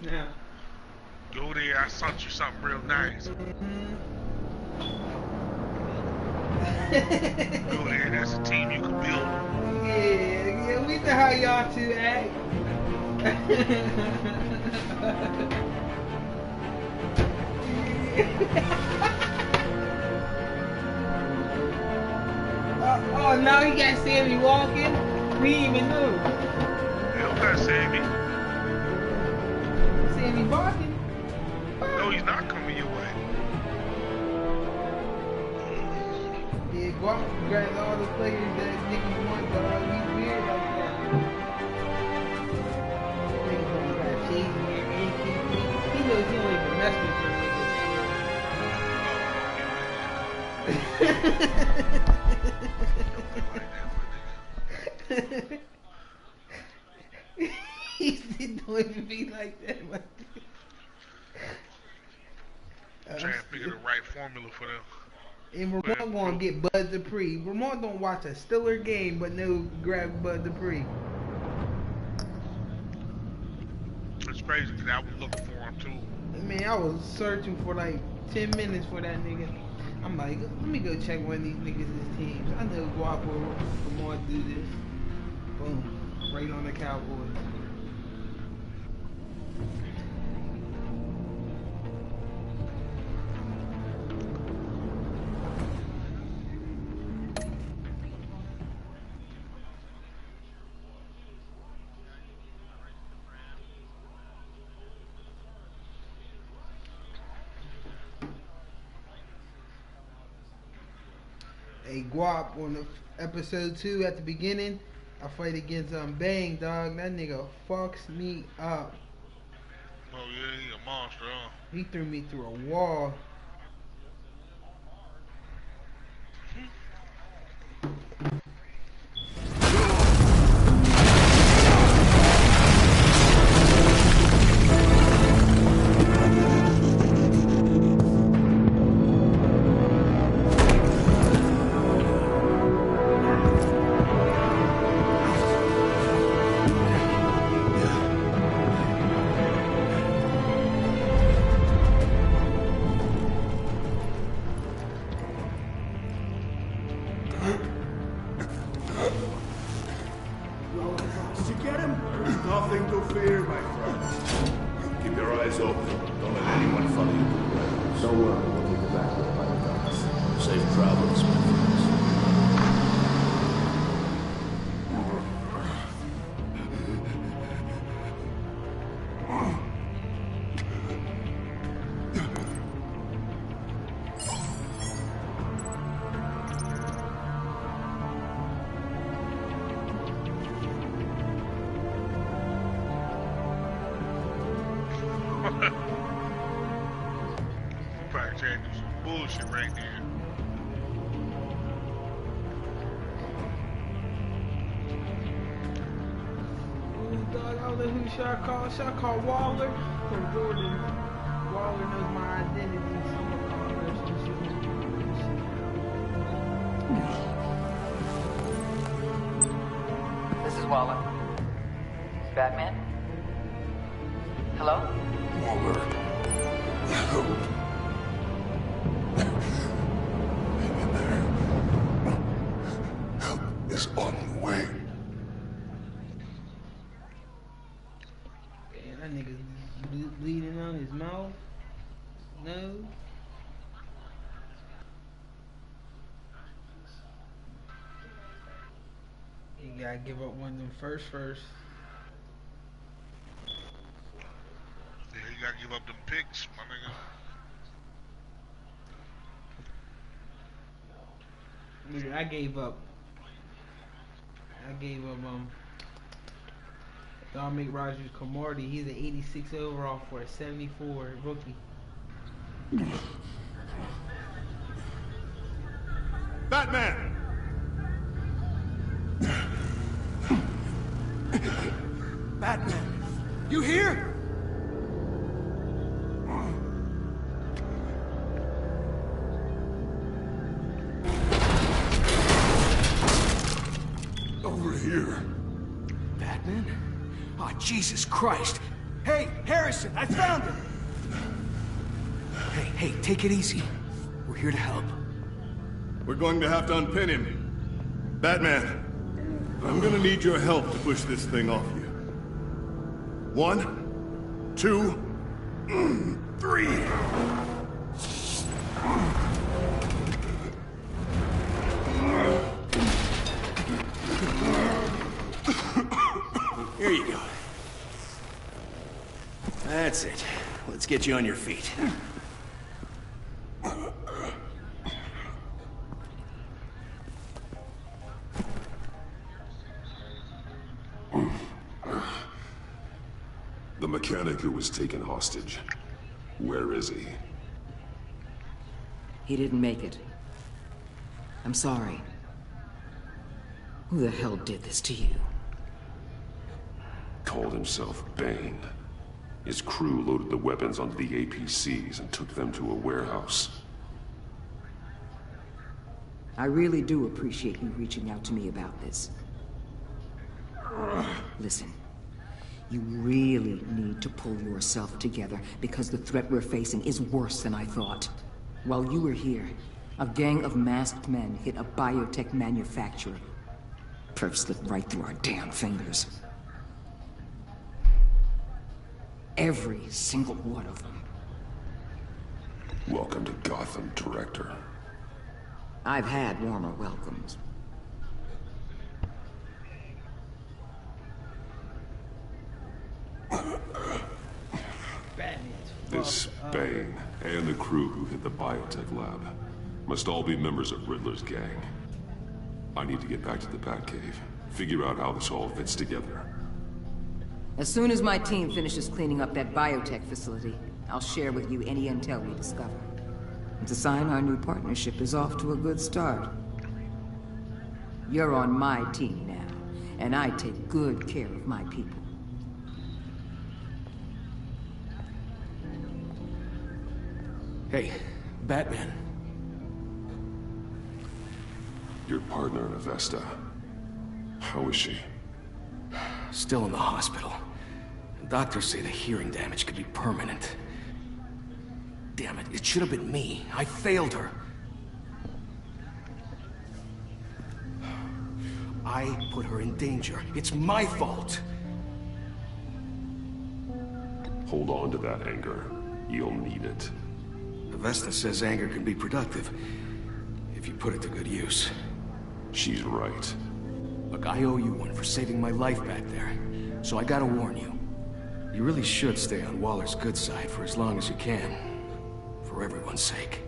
Yeah. Go there, I sent you something real nice. Go there, there's a team you can build. Yeah, we know how y'all two act. Oh, now he got Sammy walking. We didn't even know. They don't got Sammy. Sammy walking. No, he's not coming your way. Yeah, Guap grabs all the players that niggas want, dog. He's weird like that. Niggas gonna grab Chase here, AKP. He knows he don't even mess with them niggas. He don't even be like that, man. I'm trying to figure the right formula for them. And Ramon gonna get Bud Dupree. Ramon don't watch a Stiller game, but no grab Bud Dupree. It's crazy because I was looking for him too. Man, I was searching for like 10 minutes for that nigga. I'm like, let me go check one of these niggas' teams. I know Guap will Ramon do this. Boom. Right on the Cowboys. Hey, Guap on the episode 2 at the beginning, I fight against Bang, dog. That nigga fucks me up. Oh yeah, he a monster, huh? He threw me through a wall. Did you get him? There's nothing to fear, my friend. Keep your eyes open. Don't let anyone follow you to the ground. Don't worry, we'll take you back to the fighting docks. Safe travels, my friends. Probably trying to do some bullshit right there. Ooh, dog, I don't know who should I call. Should I call Waller or Jordan? Waller knows my identity, so I'm gonna call her some shit. This is Waller. Batman? Hello? Waller. Help. Hang in there. Help is on the way. Man, that nigga's bleeding on his mouth, nose. You gotta give up one of them first. Yeah, you gotta give up them picks, my nigga. Nigga, I gave up Dominic Rogers Camardi. He's an 86 overall for a 74 rookie. Batman! Batman, you here? Over here. Batman? Oh, Jesus Christ. Hey, Harry! Harrison, I found him! Hey, take it easy. We're here to help. We're going to have to unpin him. Batman, I'm gonna need your help to push this thing off you. 1, 2, 3. Here you go. That's it. Let's get you on your feet. The mechanic who was taken hostage. Where is he? He didn't make it. I'm sorry. Who the hell did this to you? Called himself Bane. His crew loaded the weapons onto the APCs and took them to a warehouse. I really do appreciate you reaching out to me about this. Listen, you really need to pull yourself together because the threat we're facing is worse than I thought. While you were here, a gang of masked men hit a biotech manufacturer. Perf slipped right through our damn fingers. Every single one of them. Welcome to Gotham, Director. I've had warmer welcomes. This Bane and the crew who hit the biotech lab must all be members of Riddler's gang. I need to get back to the Batcave, figure out how this all fits together. As soon as my team finishes cleaning up that biotech facility, I'll share with you any intel we discover. It's a sign our new partnership is off to a good start. You're on my team now, and I take good care of my people. Hey, Batman. Your partner in Avesta. How is she? Still in the hospital. Doctors say the hearing damage could be permanent. Damn it, it should have been me. I failed her. I put her in danger. It's my fault. Hold on to that anger. You'll need it. Avesta says anger can be productive, if you put it to good use. She's right. Look, I owe you one for saving my life back there. So I gotta warn you. You really should stay on Waller's good side for as long as you can. For everyone's sake.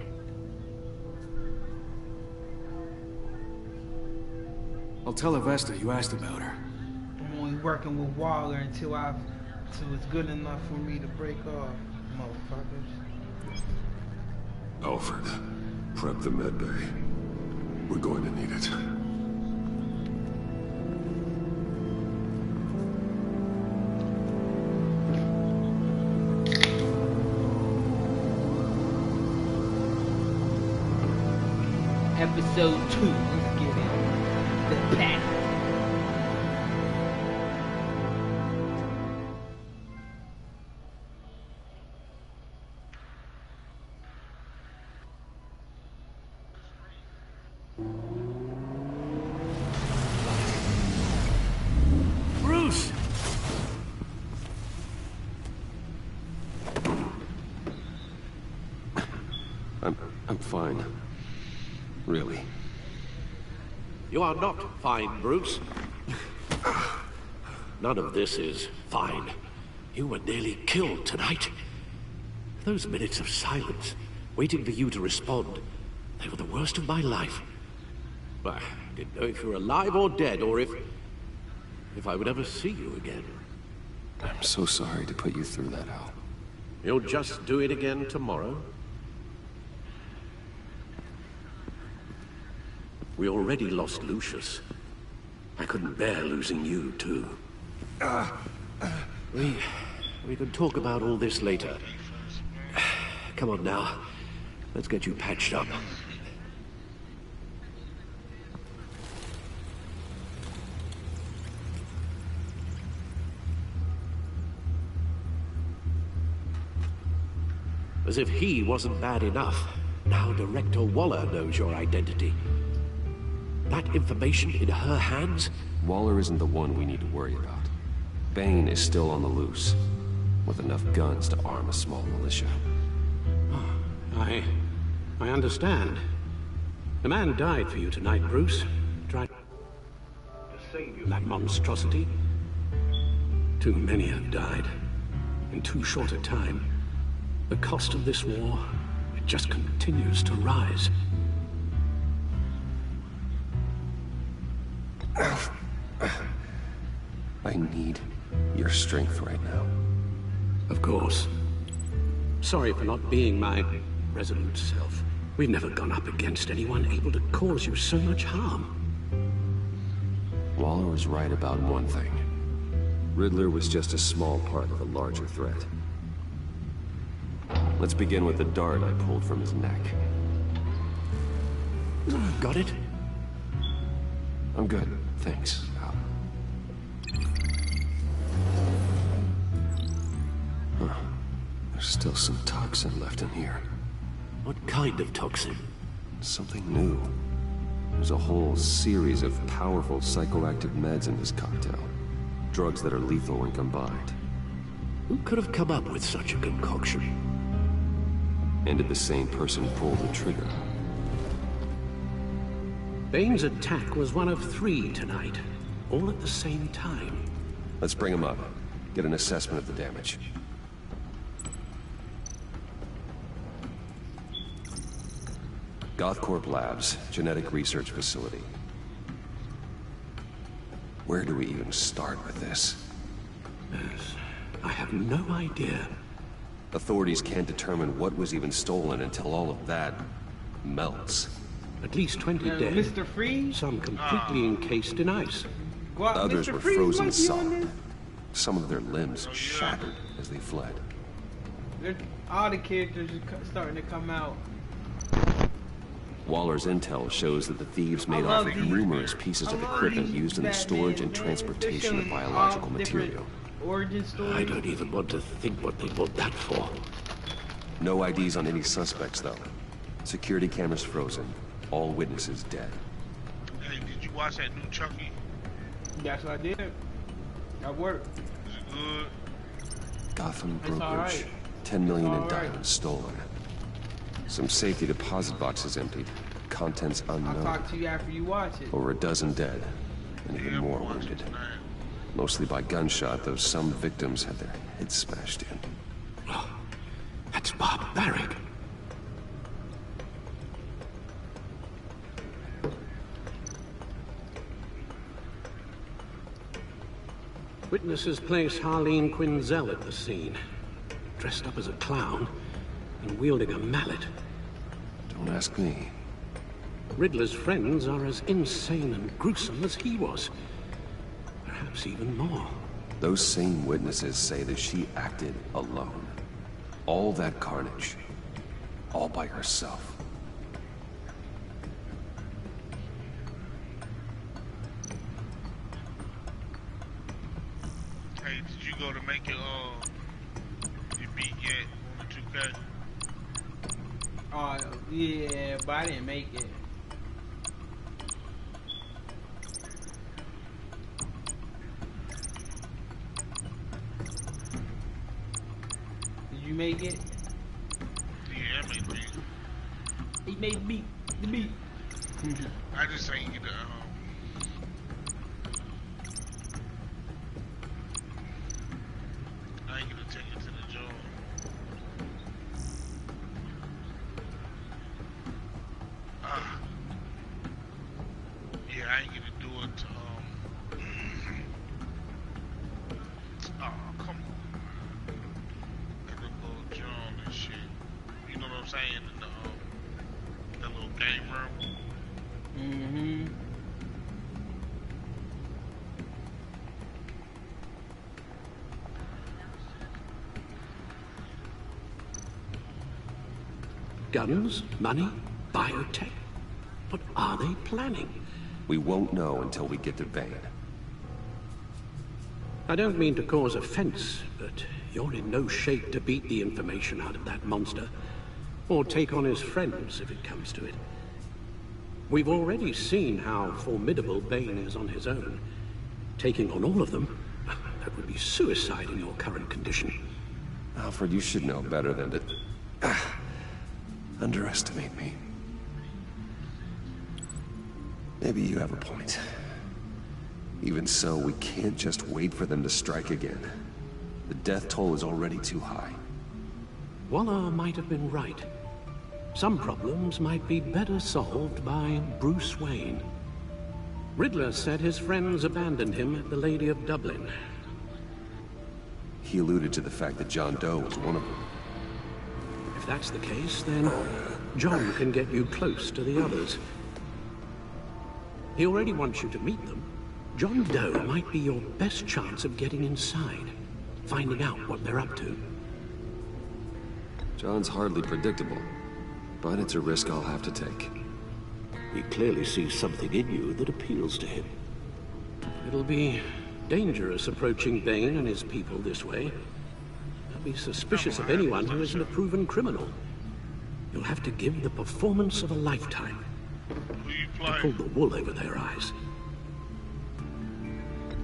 I'll tell Avesta you asked about her. I'm only working with Waller until it's good enough for me to break off, motherfuckers. Alfred, prep the med bay. We're going to need it. Episode 2, let's get it. The pack. Bruce! I'm fine. Really. You are not fine, Bruce. None of this is fine. You were nearly killed tonight. Those minutes of silence, waiting for you to respond, they were the worst of my life. I didn't know if you were alive or dead, or if I would ever see you again. I'm so sorry to put you through that, Al. You'll just do it again tomorrow? We already lost Lucius. I couldn't bear losing you, too. We can talk about all this later. Come on now. Let's get you patched up. As if he wasn't bad enough, now Director Waller knows your identity. That information in her hands? Waller isn't the one we need to worry about. Bane is still on the loose, with enough guns to arm a small militia. I understand. The man died for you tonight, Bruce. Tried to save you that monstrosity. Too many have died. In too short a time. The cost of this war, it just continues to rise. I need your strength right now. Of course. Sorry for not being my resolute self. We've never gone up against anyone able to cause you so much harm. Waller was right about one thing. Riddler was just a small part of a larger threat. Let's begin with the dart I pulled from his neck. Got it? I'm good, thanks. Huh. There's still some toxin left in here. What kind of toxin? Something new. There's a whole series of powerful psychoactive meds in this cocktail. Drugs that are lethal when combined. Who could have come up with such a concoction? And did the same person pull the trigger? Bane's attack was one of 3 tonight, all at the same time. Let's bring him up. Get an assessment of the damage. Gothcorp Labs, genetic research facility. Where do we even start with this? Yes, I have no idea. Authorities can't determine what was even stolen until all of that melts. At least 20 dead. Mr. Freeze? Some completely encased in ice. Well, Others Mr. were Freeze frozen might be on solid. this. Some of their limbs shattered as they fled. All the characters are starting to come out. Waller's intel shows that the thieves made off with numerous pieces of equipment used in the storage and transportation of biological material. Origin story. I don't even want to think what they want that for. No IDs on any suspects, though. Security cameras frozen. All witnesses dead. Hey, did you watch that new Chucky? That's what I did. I worked. Is it good? Gotham It's all brokerage. right. 10 million in All right. diamonds stolen. Some safety deposit boxes emptied. Contents I'll unknown. talk to you after you watch it. Over a dozen dead. And even Yeah, more watch it wounded. tonight. Mostly by gunshot, though some victims had their heads smashed in. That's barbaric. Witnesses place Harleen Quinzel at the scene, dressed up as a clown and wielding a mallet. Don't ask me. Riddler's friends are as insane and gruesome as he was. Perhaps even more. Those same witnesses say that she acted alone. All that carnage. All by herself. Hey, did you go to make your beat yet on the 2K? Yeah, but I didn't make it. Did you make it? Yeah, I made the beat. He made the beat. The beat. I just ain't get the I ain't gonna take it to the job. Yeah, I ain't gonna do it. Oh, come on. That little John and shit. You know what I'm saying? In the little game room. Mm-hmm. Guns, money, biotech. What are they planning? We won't know until we get to Bane. I don't mean to cause offense, but you're in no shape to beat the information out of that monster, or take on his friends if it comes to it. We've already seen how formidable Bane is on his own. Taking on all of them, that would be suicide in your current condition. Alfred, you should know better than to underestimate me. Maybe you have a point. Even so, we can't just wait for them to strike again. The death toll is already too high. Waller might have been right. Some problems might be better solved by Bruce Wayne. Riddler said his friends abandoned him at the Lady of Dublin. He alluded to the fact that John Doe was one of them. If that's the case, then John can get you close to the others. He already wants you to meet them. John Doe might be your best chance of getting inside, finding out what they're up to. John's hardly predictable, but it's a risk I'll have to take. He clearly sees something in you that appeals to him. It'll be dangerous approaching Bane and his people this way. They'll be suspicious of anyone who isn't a proven criminal. You'll have to give the performance of a lifetime to pull the wool over their eyes.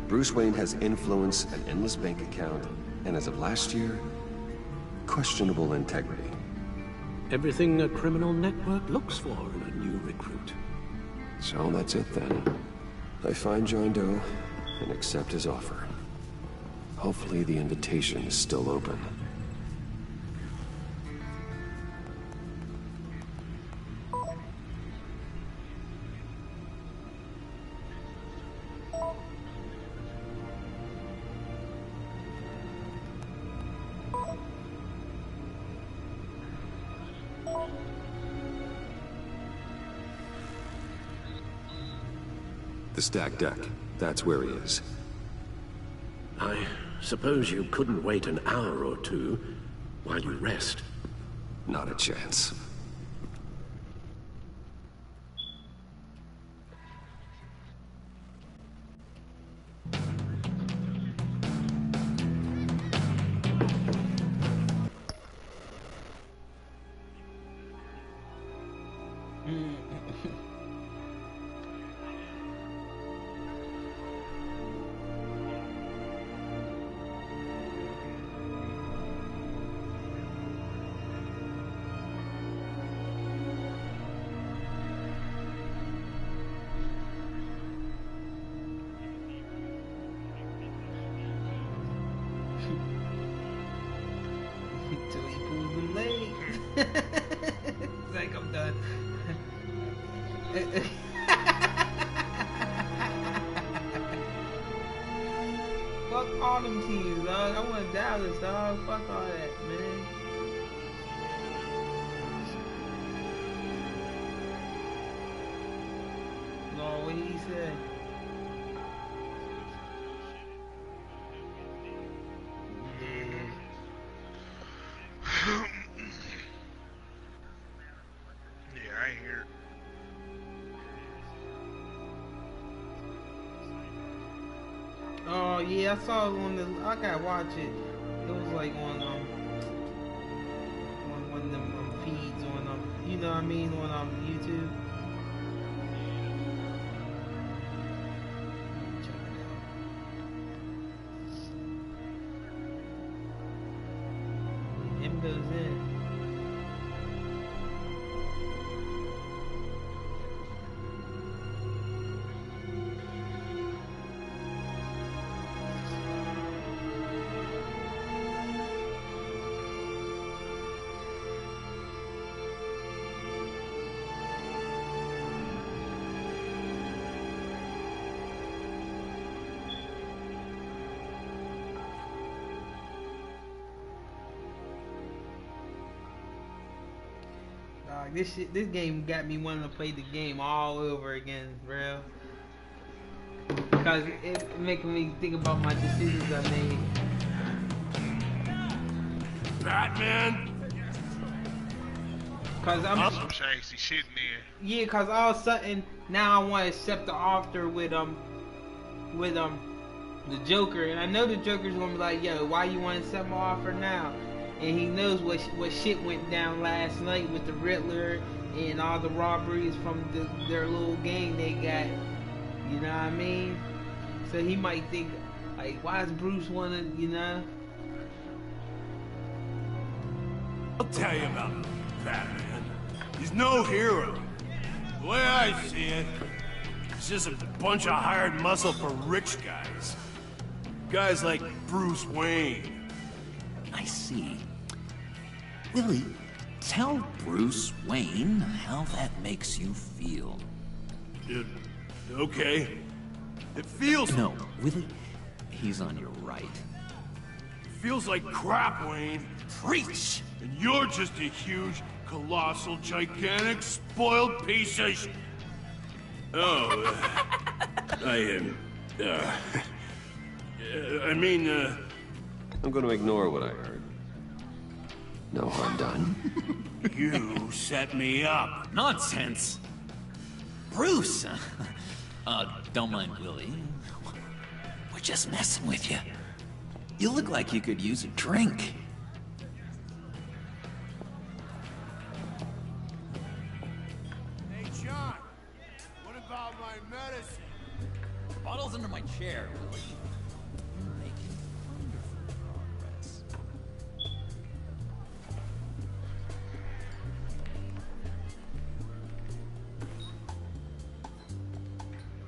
Bruce Wayne has influence, an endless bank account, and as of last year, questionable integrity. Everything a criminal network looks for in a new recruit. So that's it then. I find John Doe and accept his offer. Hopefully the invitation is still open. The stacked deck. That's where he is. I suppose you couldn't wait an hour or two while you rest. Not a chance. Till he pulls them legs. It's like, I'm done. Fuck all them teams, dog. I want Dallas, dog. Fuck all that, man. No, what he said. Yeah, I hear it. Oh yeah, I saw it on the. I gotta watch it. It was like on one of them feeds on you know what I mean, on YouTube. Check it out. Him goes in. This game got me wanting to play the game all over again, bro. Because it making me think about my decisions I made. Batman! Cause I'm Some shady shit in there. yeah, cause all of a sudden now I want to accept the offer with the Joker, and I know the Joker's gonna be like, yo, why you want to set my offer now? And he knows what shit went down last night with the Riddler and all the robberies from their little gang they got. You know what I mean? So he might think, like, why does Bruce wanna, you know? I'll tell you about Batman. He's no hero. The way I see it, he's just a bunch of hired muscle for rich guys. Guys like Bruce Wayne. I see. Willie, tell Bruce Wayne how that makes you feel. Okay. It feels... No, Willie, he's on your right. It feels like crap, Wayne. Preach! And you're just a huge, colossal, gigantic, spoiled piece of I'm going to ignore what I heard. No harm done. You set me up. Nonsense! Bruce! Don't mind Willie. We're just messing with you. You look like you could use a drink. Hey, John. What about my medicine? Bottle's under my chair, Willie. You're making wonderful progress.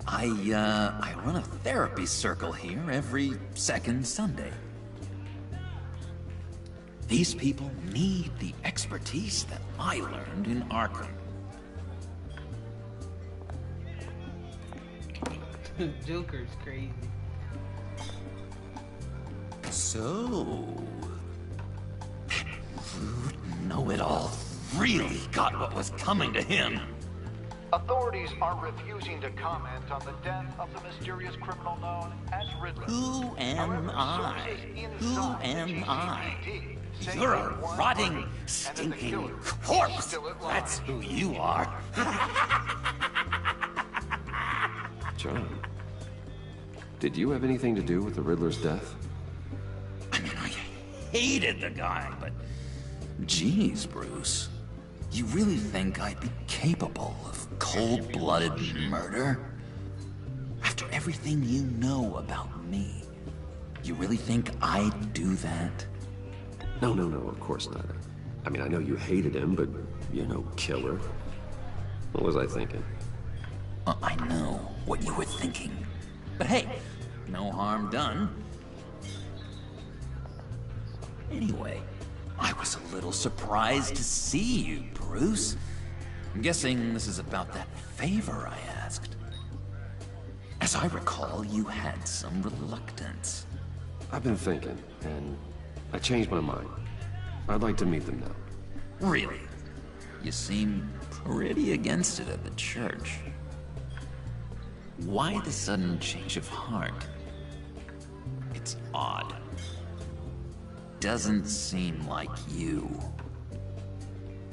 I run a therapy circle here every second Sunday. These people need the expertise that I learned in Arkham. Joker's crazy. So, rude know-it-all really got what was coming to him. Authorities are refusing to comment on the death of the mysterious criminal known as Riddler. Who am I? Who am I? You're a rotting, stinking corpse! That's who you are. John, did you have anything to do with the Riddler's death? I mean, I hated the guy, but... Geez, Bruce. You really think I'd be capable of cold-blooded murder? After everything you know about me, you really think I'd do that? No, of course not. I mean, I know you hated him, but you're no killer. What was I thinking? I know what you were thinking. But hey, no harm done. Anyway, I was a little surprised to see you, Bruce. I'm guessing this is about that favor I asked. As I recall, you had some reluctance. I've been thinking, and I changed my mind. I'd like to meet them now. Really? You seem pretty against it at the church. Why the sudden change of heart? It's odd. Doesn't seem like you.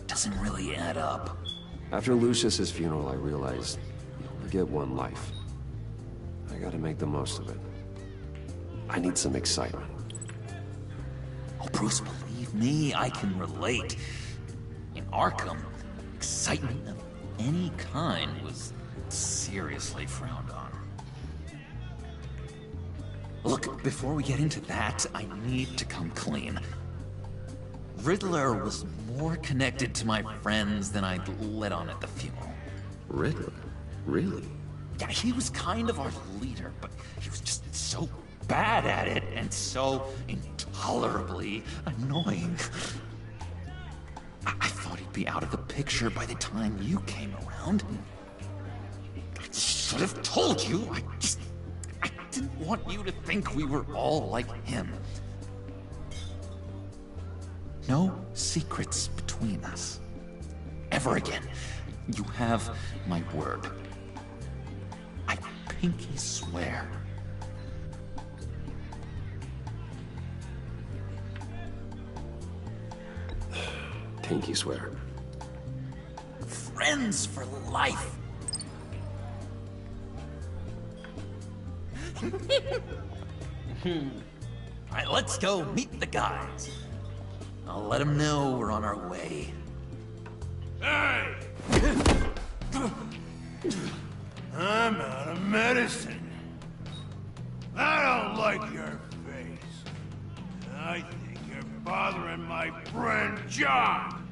Doesn't really add up. After Lucius's funeral, I realized you only get one life. I gotta make the most of it. I need some excitement. Oh, Bruce, believe me, I can relate. In Arkham, excitement of any kind was seriously frowned on. Look, before we get into that, I need to come clean. Riddler was more connected to my friends than I'd let on at the funeral. Riddler? Really? Yeah, he was kind of our leader, but he was just so bad at it and so intolerably annoying. I thought he'd be out of the picture by the time you came around. I should have told you. I didn't want you to think we were all like him. No secrets between us. Ever again. You have my word. I pinky swear. Pinky swear. Friends for life. Alright, let's go meet the guys. I'll let them know we're on our way. Hey! I'm out of medicine. I don't like your face. I think you're bothering my friend John.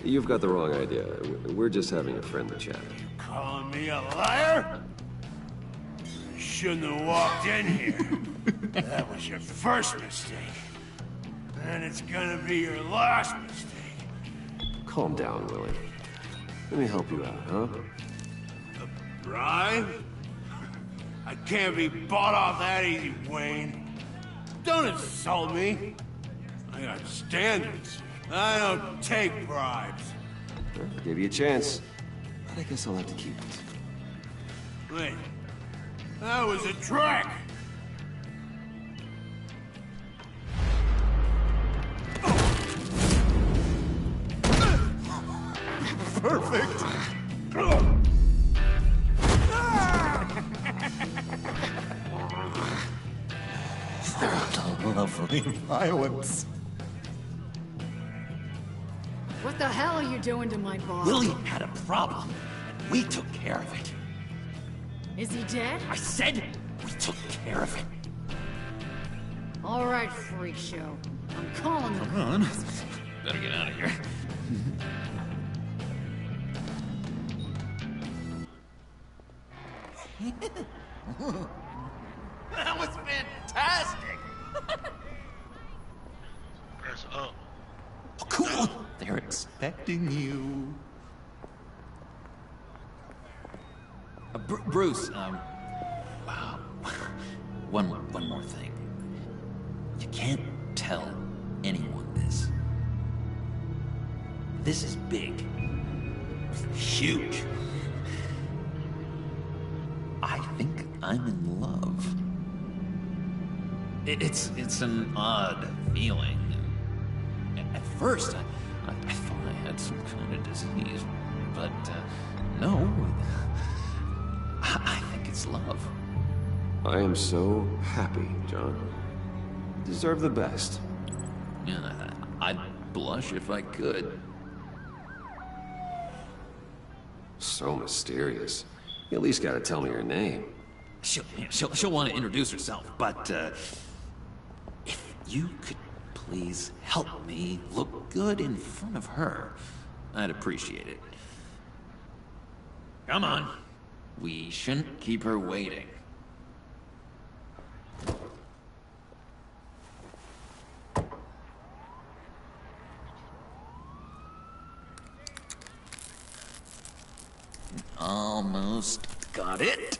You've got the wrong idea. We're just having a friendly chat. Calling me a liar? You shouldn't have walked in here. That was your first mistake. And it's gonna be your last mistake. Calm down, Willie. Let me help you out, huh? A bribe? I can't be bought off that easy, Wayne. Don't insult me. I got standards. I don't take bribes. Well, I gave you a chance, but I guess I'll have to keep it. Wait. That was a trick! Perfect! Lovely violence. What the hell are you doing to my boss? Willie had a problem, and we took care of it. Is he dead? I said we took care of it. All right, freak show. I'm calling the... Come on. Better get out of here. That was fantastic! Press up. Oh, cool! They're expecting you. Bruce, one more thing. You can't tell anyone this. This is big. Huge. I think I'm in love. It's an odd feeling. At first, I thought I had some kind of disease, but no. I think it's love. I am so happy, John. Deserve the best. Yeah, I'd blush if I could. So mysterious. You at least gotta tell me your name. She'll want to introduce herself, but if you could please help me look good in front of her, I'd appreciate it. Come on. We shouldn't keep her waiting. Almost got it.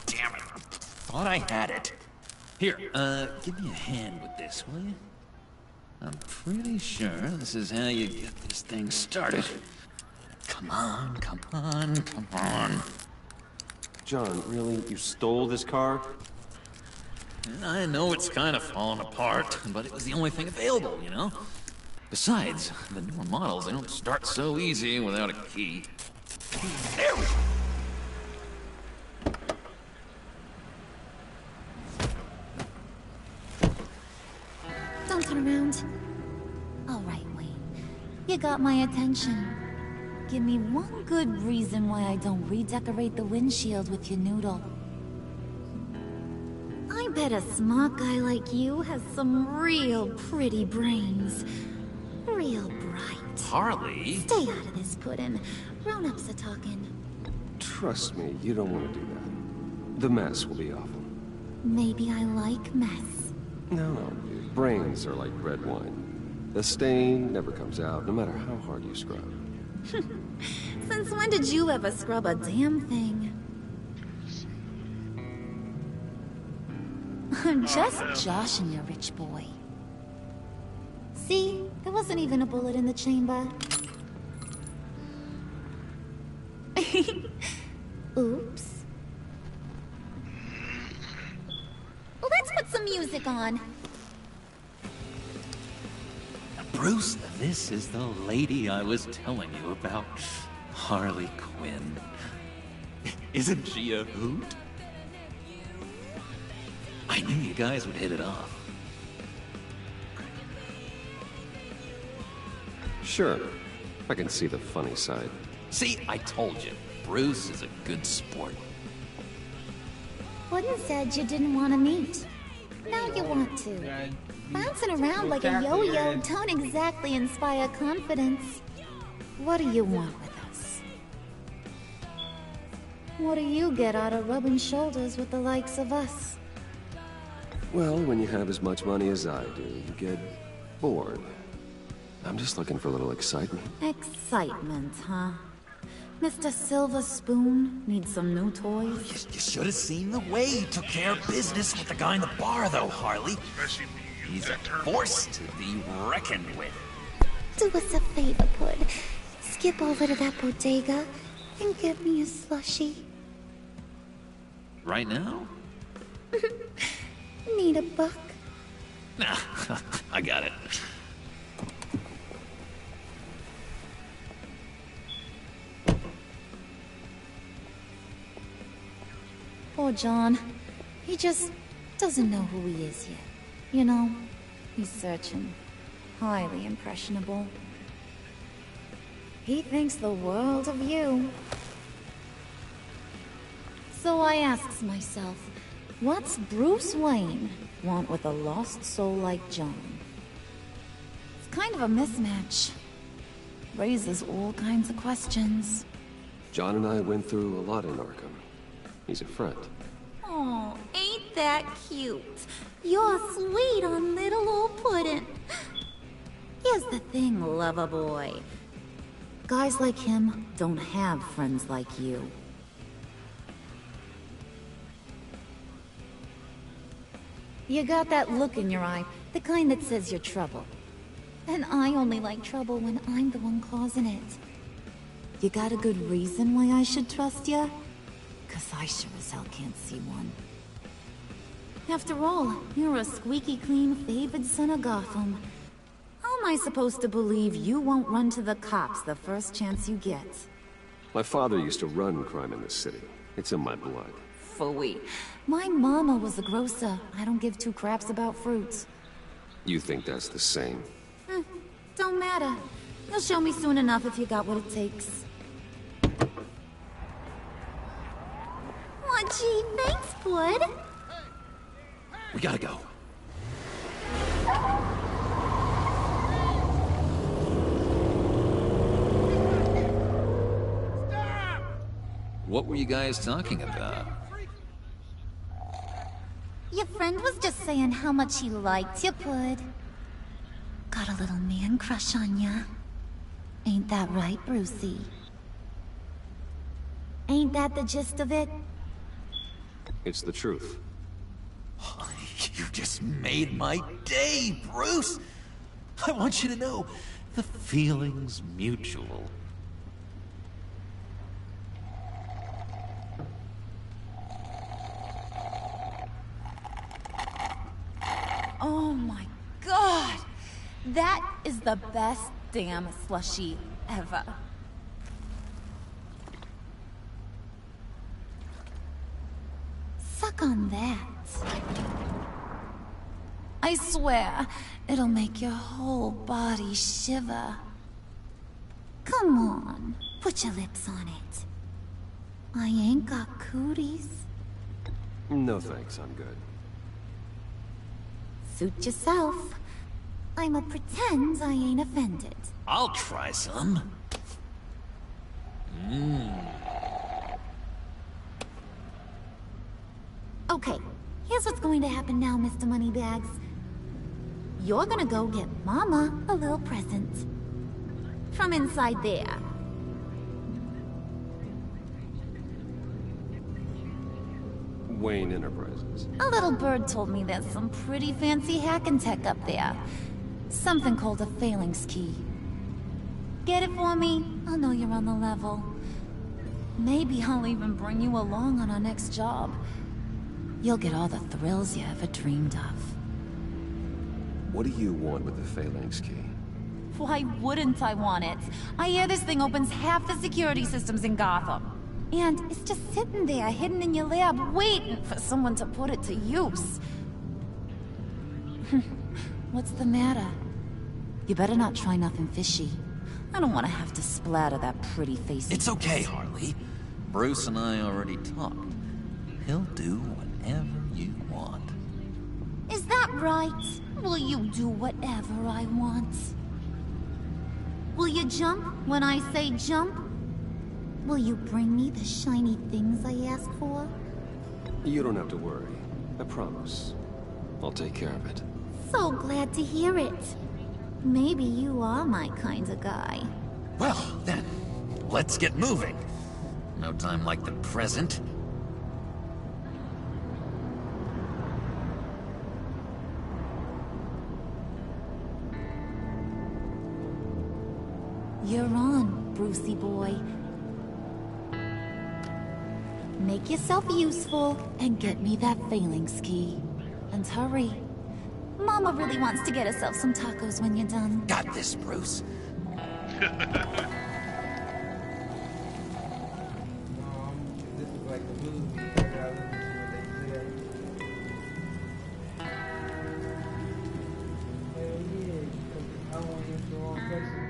Damn it. Thought I had it. Here, give me a hand with this, will you? I'm pretty sure this is how you get this thing started. Come on, come on, come on. John, really? You stole this car? I know it's kind of falling apart, but it was the only thing available, you know? Besides, the newer models, they don't start so easy without a key. There we go. Don't turn around. All right, Wayne. You got my attention. Give me one good reason why I don't redecorate the windshield with your noodle. I bet a smart guy like you has some real pretty brains. Real bright. Harley? Stay out of this, Puddin'. Grown-ups are talking. Trust me, you don't want to do that. The mess will be awful. Maybe I like mess. No. Brains are like red wine. The stain never comes out, no matter how hard you scrub. Since when did you ever scrub a damn thing? I'm just joshing you, rich boy. See? There wasn't even a bullet in the chamber. Oops. Well, let's put some music on. Bruce, this is the lady I was telling you about. Harley Quinn. Isn't she a hoot? I knew you guys would hit it off. Sure. I can see the funny side. See, I told you. Bruce is a good sport. Wooden said you didn't want to meet. Now you want to. Bouncing around like a yo-yo don't exactly inspire confidence. What do you want with us? What do you get out of rubbing shoulders with the likes of us? Well, when you have as much money as I do, you get bored. I'm just looking for a little excitement. Excitement, huh? Mr. Silver Spoon needs some new toys? You should have seen the way he took care of business with the guy in the bar, though, Harley. He's a force to be reckoned with. Do us a favor, Pud. Skip over to that bodega and get me a slushie. Right now? Need a buck? Nah, I got it. Poor John. He just doesn't know who he is yet. You know, he's searching. Highly impressionable. He thinks the world of you. So I asks myself, what's Bruce Wayne want with a lost soul like John? It's kind of a mismatch. Raises all kinds of questions. John and I went through a lot in Arkham. He's a friend. Oh, ain't that cute? You're sweet on little old Puddin'. Here's the thing, lover boy. Guys like him don't have friends like you. You got that look in your eye, the kind that says you're trouble. And I only like trouble when I'm the one causing it. You got a good reason why I should trust you? 'Cause I sure as hell can't see one. After all, you're a squeaky clean favored son of Gotham. How am I supposed to believe you won't run to the cops the first chance you get? My father used to run crime in this city. It's in my blood. Phooey. My mama was a grocer. I don't give two craps about fruits. You think that's the same? Don't matter. You'll show me soon enough if you got what it takes. Aw, gee, thanks, Bud. We gotta go. What were you guys talking about? Your friend was just saying how much he liked you, Bud. Got a little man crush on ya. Ain't that right, Brucey? Ain't that the gist of it? It's the truth. You just made my day, Bruce! I want you to know, the feeling's mutual. Oh my god! That is the best damn slushie ever. Suck on that. I swear, it'll make your whole body shiver. Come on, put your lips on it. I ain't got cooties. No thanks, I'm good. Suit yourself. I'ma pretend I ain't offended. I'll try some. Okay, here's what's going to happen now, Mr. Moneybags. You're gonna go get Mama a little present. From inside there. Wayne Enterprises. A little bird told me there's some pretty fancy hacking tech up there. Something called a phalanx key. Get it for me? I'll know you're on the level. Maybe I'll even bring you along on our next job. You'll get all the thrills you ever dreamed of. What do you want with the phalanx key? Why wouldn't I want it? I hear this thing opens half the security systems in Gotham. And it's just sitting there, hidden in your lab, waiting for someone to put it to use. What's the matter? You better not try nothing fishy. I don't want to have to splatter that pretty face. It's okay, Harley. Bruce and I already talked. He'll do whatever you want. Is that right? Will you do whatever I want? Will you jump when I say jump? Will you bring me the shiny things I ask for? You don't have to worry. I promise. I'll take care of it. So glad to hear it. Maybe you are my kind of guy. Well, then, let's get moving. No time like the present. You're on, Brucey boy. Make yourself useful and get me that phalanx key. And hurry. Mama really wants to get herself some tacos when you're done. Got this, Bruce. This is like a movie. I gotta listen to what they say. Hell yeah, because I don't want to answer the wrong questions.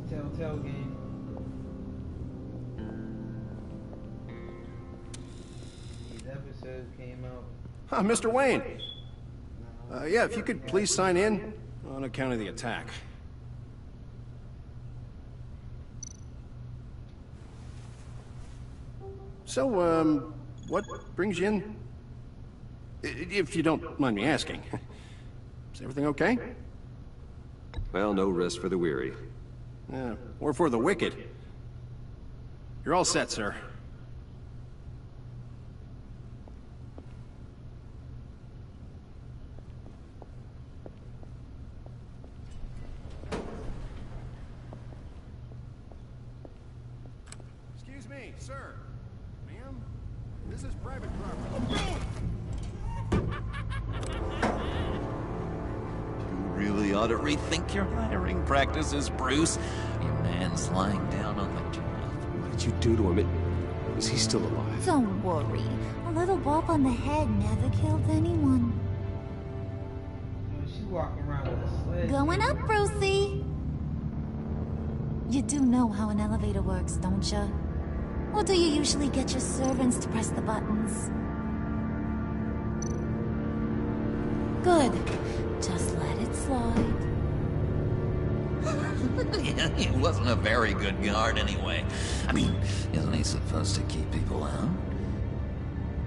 It's a Telltale game. These episodes came out. Mr. Wayne. Yeah, if you could please sign in on account of the attack. So, what brings you in? If you don't mind me asking. Is everything okay? Well, no rest for the weary. Or for the wicked. You're all set, sir. Excuse me, sir. Ma'am? This is private property. You really ought to rethink your hiring practices, Bruce. Your man's lying down on the job. What did you do to him? Is he still alive? Don't worry. A little bump on the head never killed anyone. She's walking around with a sled. Going up, Brucey. You do know how an elevator works, don't you? Or do you usually get your servants to press the buttons? Good. Just let it slide. Yeah, he wasn't a very good guard anyway. I mean, isn't he supposed to keep people out?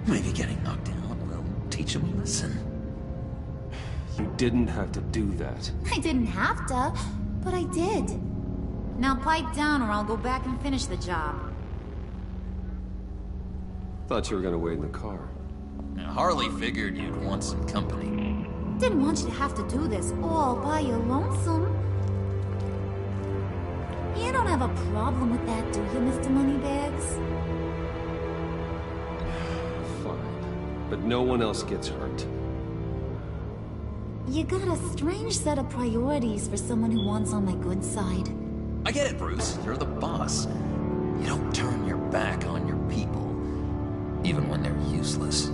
Maybe getting knocked out will teach him a lesson. You didn't have to do that. I didn't have to, but I did. Now pipe down or I'll go back and finish the job. Thought you were gonna wait in the car. Now, Harley figured you'd want some company. Didn't want you to have to do this all by your lonesome. You don't have a problem with that, do you, Mr. Moneybags? Fine. But no one else gets hurt. You got a strange set of priorities for someone who wants on my good side. I get it, Bruce. You're the boss. You don't turn your back on your people, even when they're useless.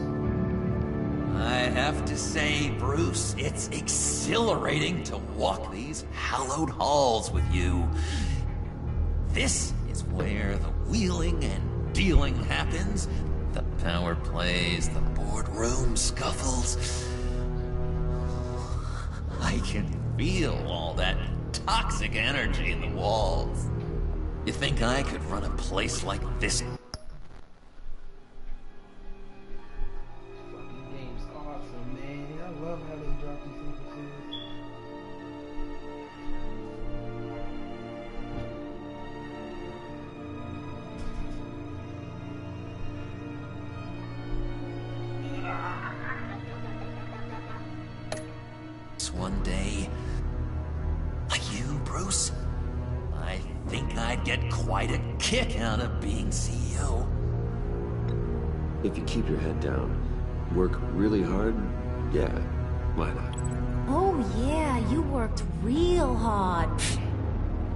I have to say, Bruce, it's exhilarating to walk these hallowed halls with you. This is where the wheeling and dealing happens. The power plays, the boardroom scuffles. I can feel all that toxic energy in the walls. You think I could run a place like this? Game's awesome, man. I love how they drop these episodes. One day, like you, Bruce, I think I'd get quite a kick out of being CEO. If you keep your head down, work really hard, yeah, why not? Oh yeah, you worked real hard.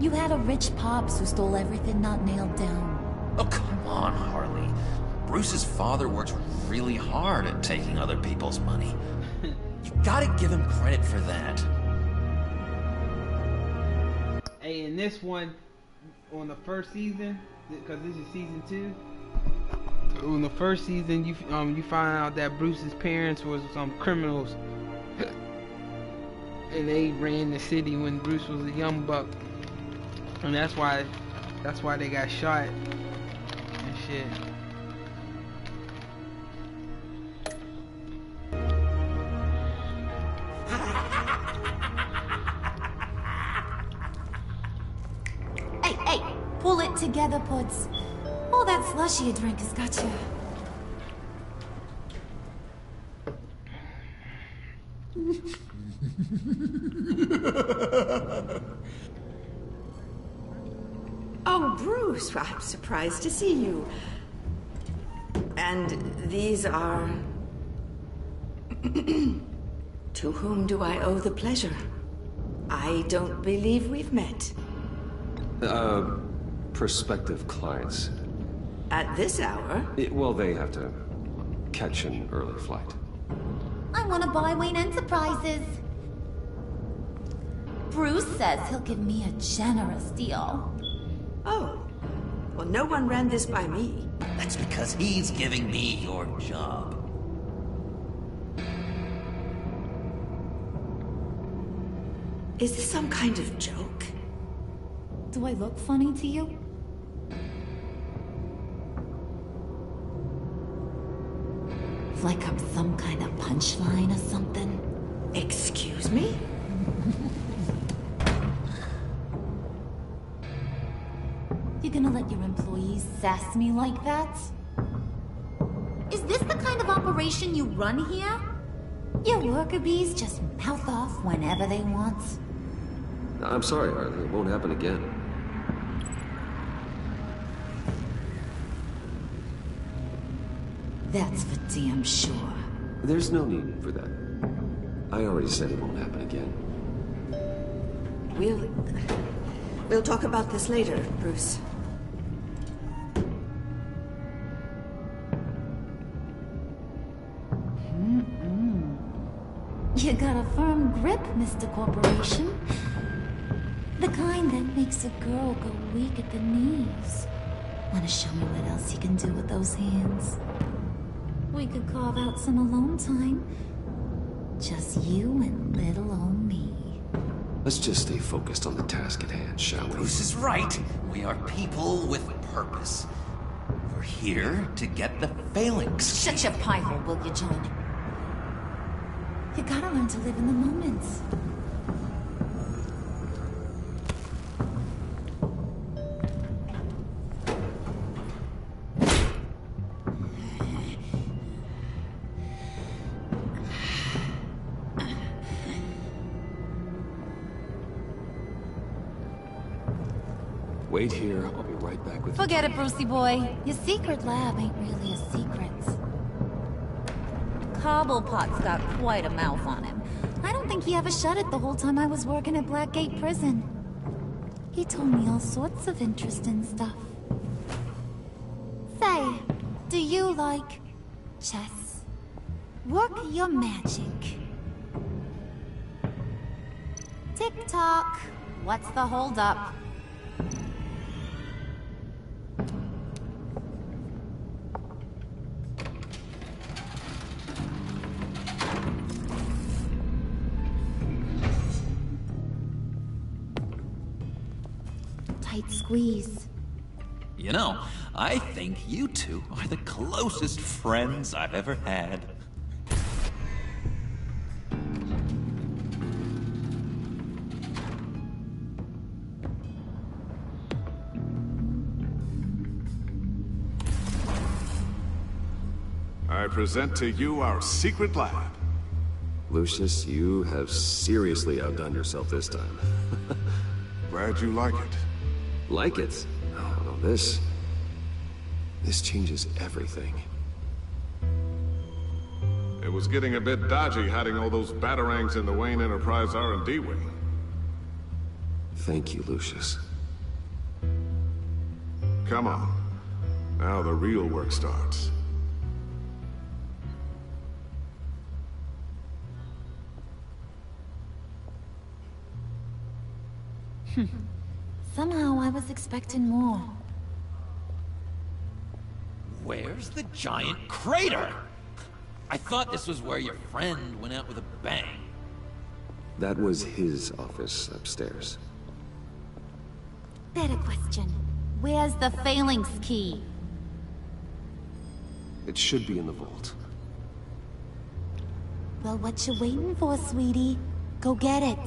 You had a rich pops who stole everything not nailed down. Oh, come on, Harley. Bruce's father works really hard at taking other people's money. You gotta give him credit for that. Hey, in this one, on the first season, because this is season 2, on the first season, you find out that Bruce's parents was some criminals, and they ran the city when Bruce was a young buck, and that's why they got shot and shit. Hey, pull it together, Puds. All that slushy you drink has got you. Oh, Bruce, I'm surprised to see you. And these are... To whom do I owe the pleasure? I don't believe we've met. Prospective clients. At this hour? Well, they have to catch an early flight. I want to buy Wayne Enterprises. Bruce says he'll give me a generous deal. Oh. Well, no one ran this by me. That's because he's giving me your job. Is this some kind of joke? Do I look funny to you? Like I'm some kind of punchline or something? Excuse me? You gonna let your employees sass me like that? Is this the kind of operation you run here? Your worker bees just mouth off whenever they want. I'm sorry, Harley. It won't happen again. That's for damn sure. There's no need for that. I already said it won't happen again. We'll talk about this later, Bruce. You got a firm grip, Mr. Corporation. The kind that makes a girl go weak at the knees. Wanna show me what else you can do with those hands? We could carve out some alone time. Just you and little old me. Let's just stay focused on the task at hand, shall we? Bruce is right. We are people with purpose. We're here to get the phalanx. Shut your pie hole, will you, John? You gotta learn to live in the moment. Wait here. I'll be right back with you. Forget it, Brucey boy. Your secret lab ain't really a secret. Cobblepot's got quite a mouth on him. I don't think he ever shut it the whole time I was working at Blackgate Prison. He told me all sorts of interesting stuff. Say, do you like chess? Work your magic. Tick-tock. What's the holdup? Tight squeeze. You know, I think you two are the closest friends I've ever had. I present to you our secret lab. Lucius, you have seriously outdone yourself this time. Glad you like it. Like it? Oh, no, this changes everything. It was getting a bit dodgy hiding all those batarangs in the Wayne Enterprise R&D wing. Thank you, Lucius. Come on. Now the real work starts. Somehow I was expecting more. Where's the giant crater? I thought this was where your friend went out with a bang. That was his office upstairs. Better question. Where's the Phalanx key? It should be in the vault. Well, what you waiting for, sweetie? Go get it.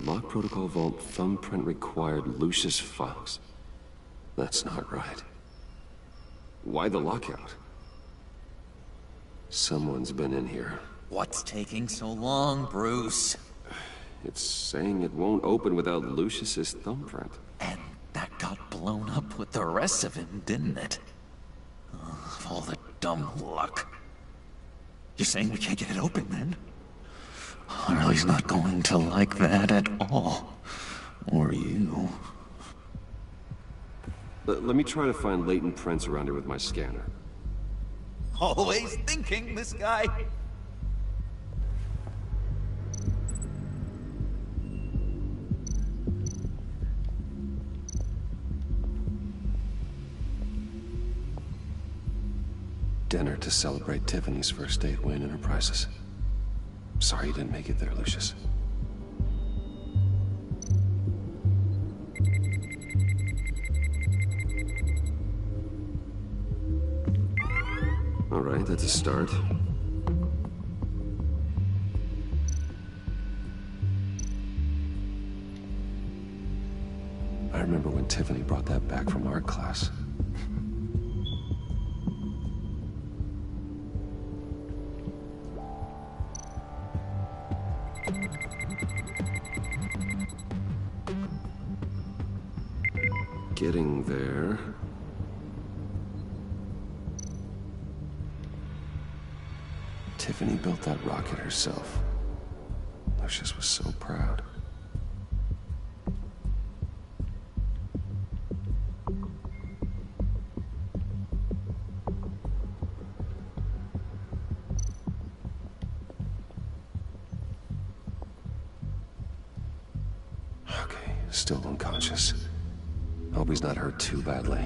Lock protocol vault thumbprint required Lucius Fox. That's not right. Why the lockout? Someone's been in here. What's taking so long, Bruce? It's saying it won't open without Lucius's thumbprint. And that got blown up with the rest of him, didn't it? Of all the dumb luck. You're saying we can't get it open, then? Harley's not going to like that at all. Or you. Let me try to find latent prints around here with my scanner. Always thinking, this guy. Dinner to celebrate Tiffany's first day at Wayne Enterprises. Sorry you didn't make it there, Lucius. All right, that's a start. I remember when Tiffany brought that back from art class. Getting there. Tiffany built that rocket herself. Lucius was so proud. Okay, still unconscious. Hope he's not hurt too badly.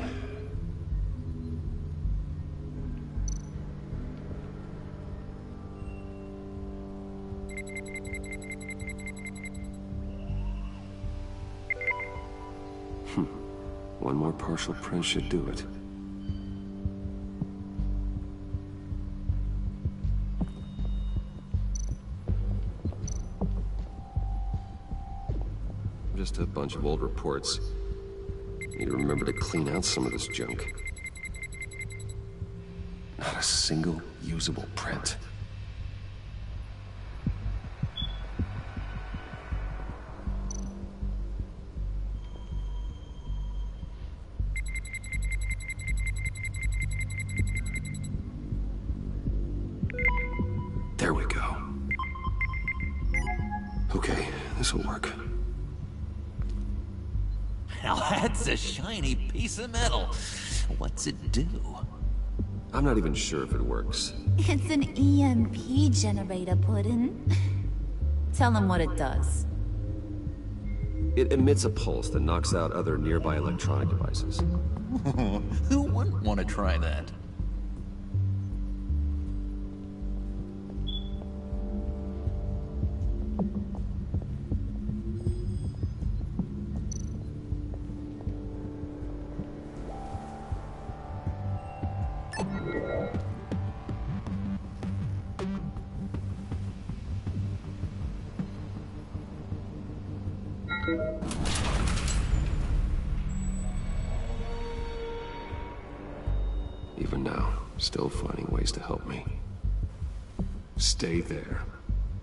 One more partial print should do it. Just a bunch of old reports. Need to remember to clean out some of this junk. Not a single usable print. There we go. Okay, this'll work. Now that's a shiny piece of metal. What's it do? I'm not even sure if it works. It's an EMP generator, Puddin'. Tell him what it does. It emits a pulse that knocks out other nearby electronic devices. Who wouldn't want to try that? Even now, still finding ways to help me. Stay there.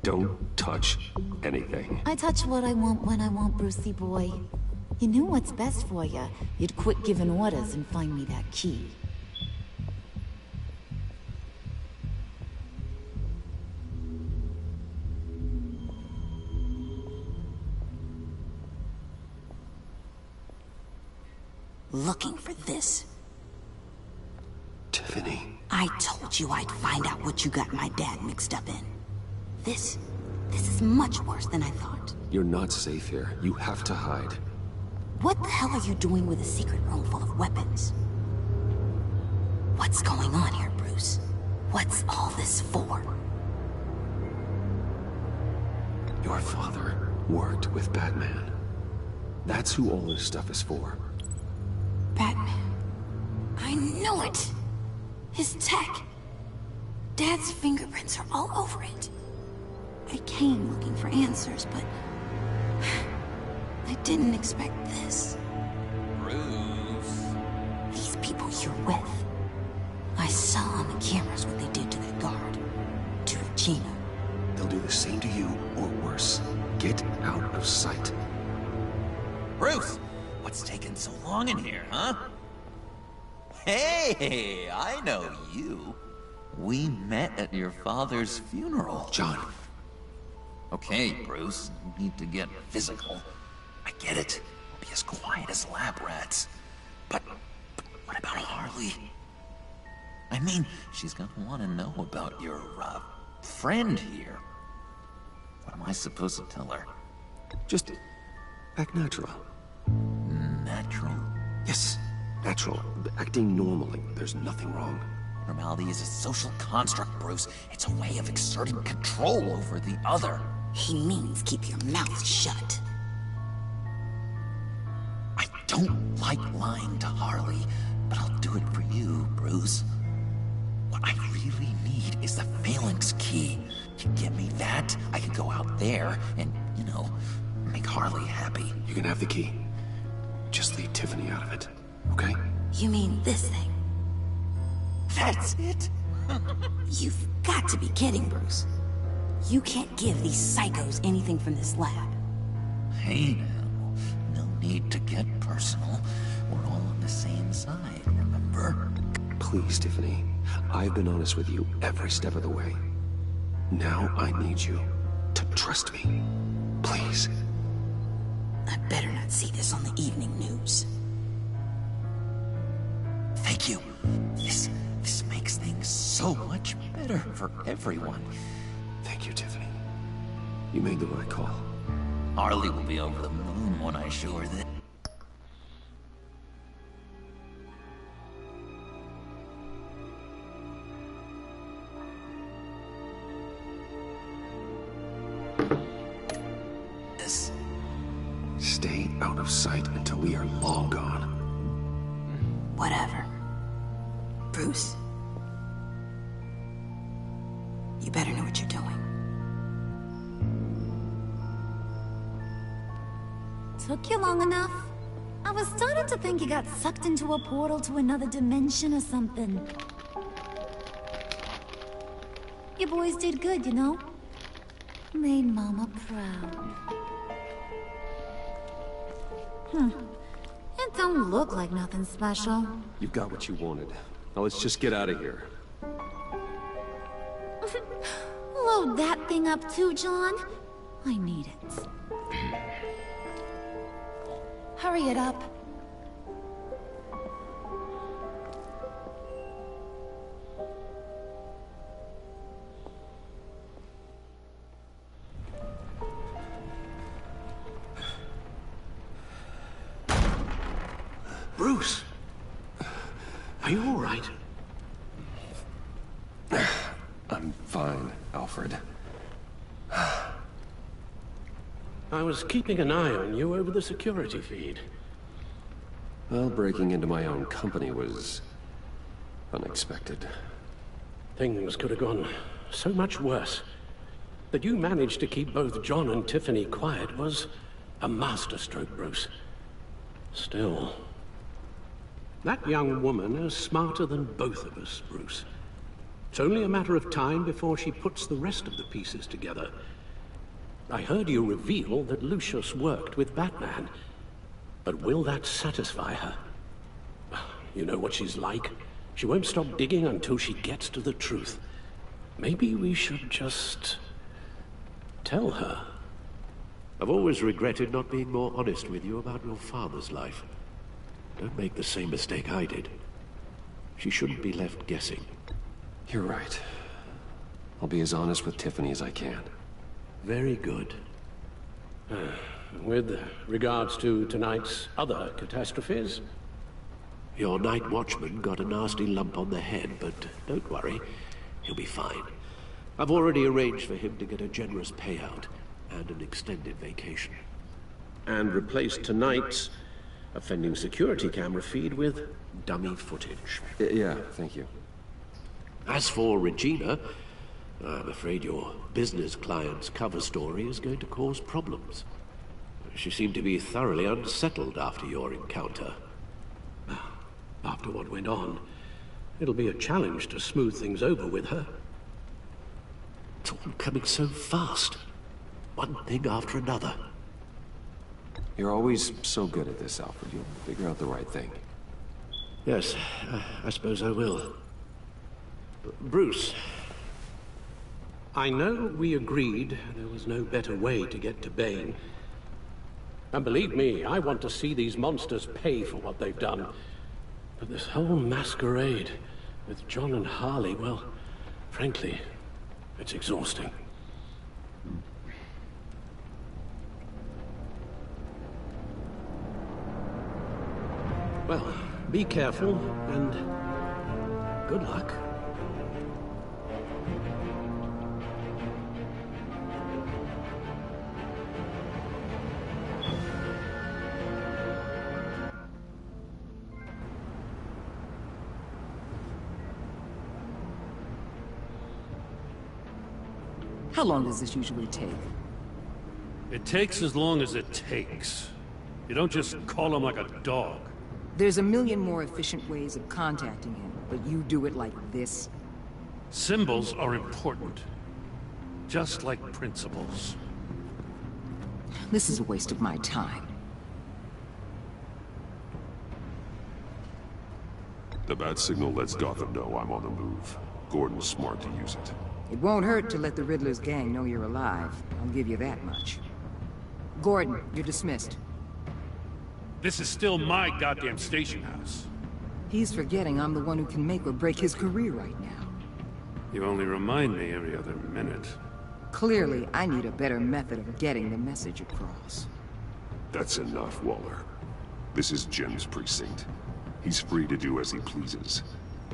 Don't touch anything. I touch what I want when I want, Brucey boy. You knew what's best for you. You'd quit giving orders and find me that key. Looking for this. Tiffany. I told you I'd find out what you got my dad mixed up in. This is much worse than I thought. You're not safe here. You have to hide. What the hell are you doing with a secret room full of weapons? What's going on here, Bruce? What's all this for? Your father worked with Batman. That's who all this stuff is for. Batman. I knew it! His tech. Dad's fingerprints are all over it. I came looking for answers, but I didn't expect this. Bruce. These people you're with. I saw on the cameras what they did to that guard. To Regina. They'll do the same to you, or worse. Get out of sight. Bruce! What's taking so long in here, huh? Hey, I know you. We met at your father's funeral. John. Okay, Bruce, you need to get physical. I get it. We'll be as quiet as lab rats. But what about Harley? I mean, she's gonna want to know about your, friend here. What am I supposed to tell her? Just act natural. Natural? Yes, natural. Acting normally. There's nothing wrong. Normality is a social construct, Bruce. It's a way of exerting control over the other. He means keep your mouth shut. I don't like lying to Harley, but I'll do it for you, Bruce. What I really need is the Phalanx key. You give me that, I can go out there and, you know, make Harley happy. You can have the key. Just leave Tiffany out of it, okay? You mean this thing? That's it? You've got to be kidding, Bruce. You can't give these psychos anything from this lab. Hey now, no need to get personal. We're all on the same side, remember? Please, Tiffany. I've been honest with you every step of the way. Now I need you to trust me. Please. I better not see this on the evening news. Thank you. This makes things so much better for everyone. Thank you, Tiffany. You made the right call. Harley will be over the moon when I show her that. Stay out of sight until we are long gone. Whatever. Bruce. You better know what you're doing. Took you long enough? I was starting to think you got sucked into a portal to another dimension or something. You boys did good, you know? Made Mama proud. It don't look like nothing special. You got what you wanted. Now let's just get out of here. Load that thing up too, John. I need it. Hurry it up. Bruce! Are you all right? I'm fine, Alfred. I was keeping an eye on you over the security feed. Well, breaking into my own company was unexpected. Things could have gone so much worse. That you managed to keep both John and Tiffany quiet was A masterstroke, Bruce. Still... that young woman is smarter than both of us, Bruce. It's only a matter of time before she puts the rest of the pieces together. I heard you reveal that Lucius worked with Batman. But will that satisfy her? You know what she's like. She won't stop digging until she gets to the truth. Maybe we should just... tell her. I've always regretted not being more honest with you about your father's life. Don't make the same mistake I did. She shouldn't be left guessing. You're right. I'll be as honest with Tiffany as I can. Very good. With regards to tonight's other catastrophes, your night watchman got a nasty lump on the head, but don't worry, he'll be fine. I've already arranged for him to get a generous payout and an extended vacation. And replaced tonight's offending security camera feed with dummy footage. Yeah, thank you. As for Regina, I'm afraid your business client's cover story is going to cause problems. She seemed to be thoroughly unsettled after your encounter. After what went on, it'll be a challenge to smooth things over with her. It's all coming so fast. One thing after another. You're always so good at this, Alfred. You'll figure out the right thing. Yes, I suppose I will. Bruce, I know we agreed there was no better way to get to Bane. And believe me, I want to see these monsters pay for what they've done. But this whole masquerade with John and Harley, well, frankly, it's exhausting. Well, be careful, and good luck. How long does this usually take? It takes as long as it takes. You don't just call him like a dog. There's a million more efficient ways of contacting him, but you do it like this? Symbols are important. Just like principles. This is a waste of my time. The bat signal lets Gotham know I'm on the move. Gordon's smart to use it. It won't hurt to let the Riddler's gang know you're alive. I'll give you that much. Gordon, you're dismissed. This is still my goddamn station house. He's forgetting I'm the one who can make or break his career right now. You only remind me every other minute. Clearly, I need a better method of getting the message across. That's enough, Waller. This is Jim's precinct. He's free to do as he pleases.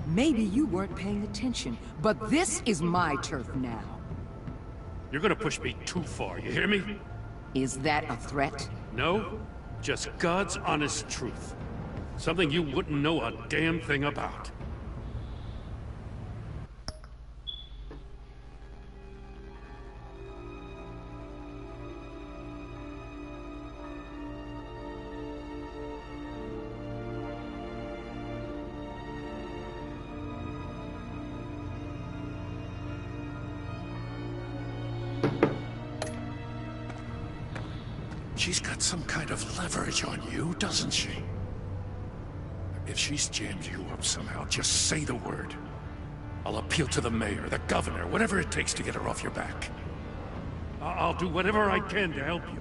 Maybe you weren't paying attention, but this is my turf now. You're gonna push me too far, you hear me? Is that a threat? No, just God's honest truth. Something you wouldn't know a damn thing about. She's got some kind of leverage on you, doesn't she? If she's jammed you up somehow, just say the word. I'll appeal to the mayor, the governor, whatever it takes to get her off your back. I'll do whatever I can to help you.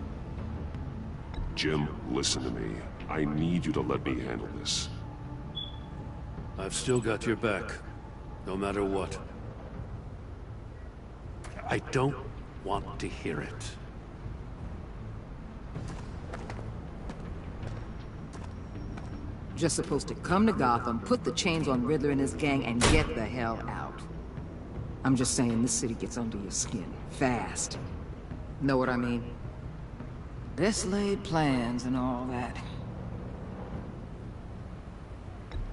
Jim, listen to me. I need you to let me handle this. I've still got your back, no matter what. I don't want to hear it. Just supposed to come to Gotham, put the chains on Riddler and his gang, and get the hell out. I'm just saying, this city gets under your skin. Fast. Know what I mean? Best laid plans and all that.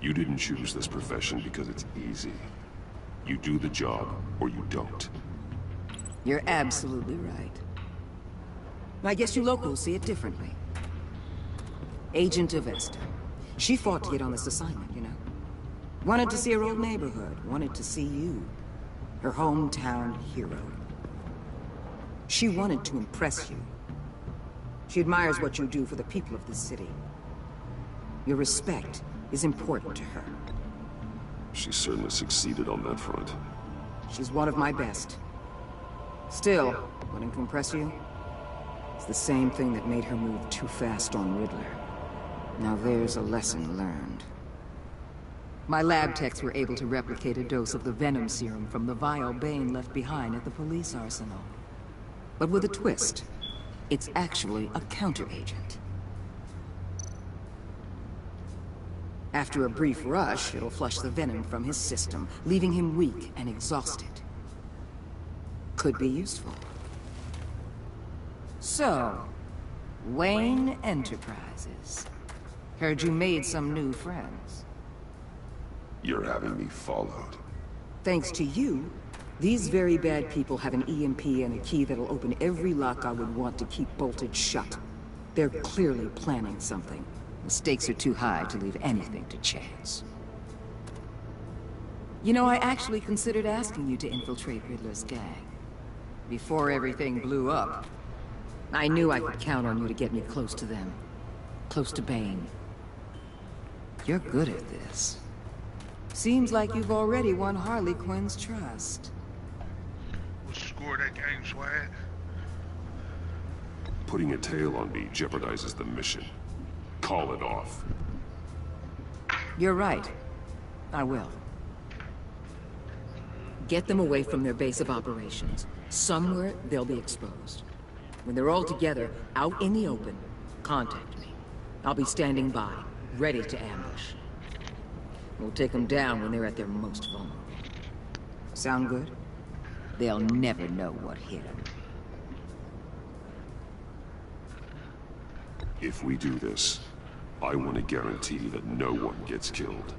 You didn't choose this profession because it's easy. You do the job, or you don't. You're absolutely right. I guess you locals see it differently. Agent Avesta. She fought to get on this assignment, you know. Wanted to see her old neighborhood. Wanted to see you. Her hometown hero. She wanted to impress you. She admires what you do for the people of this city. Your respect is important to her. She certainly succeeded on that front. She's one of my best. Still, wanting to impress you? It's the same thing that made her move too fast on Riddler. Now there's a lesson learned. My lab techs were able to replicate a dose of the venom serum from the vial Bane left behind at the police arsenal. But with a twist. It's actually a counter-agent. After a brief rush, it'll flush the venom from his system, leaving him weak and exhausted. Could be useful. So, Wayne Enterprises. Heard you made some new friends. You're having me followed. Thanks to you, these very bad people have an EMP and a key that'll open every lock I would want to keep bolted shut. They're clearly planning something. The stakes are too high to leave anything to chance. You know, I actually considered asking you to infiltrate Riddler's gang. Before everything blew up. I knew I could count on you to get me close to them. Close to Bane. You're good at this. Seems like you've already won Harley Quinn's trust. What's the score of that game, Swag? Putting a tail on me jeopardizes the mission. Call it off. You're right. I will. Get them away from their base of operations. Somewhere they'll be exposed. When they're all together, out in the open, contact me. I'll be standing by, ready to ambush. We'll take them down when they're at their most vulnerable. Sound good? They'll never know what hit them. If we do this, I want to guarantee that no one gets killed.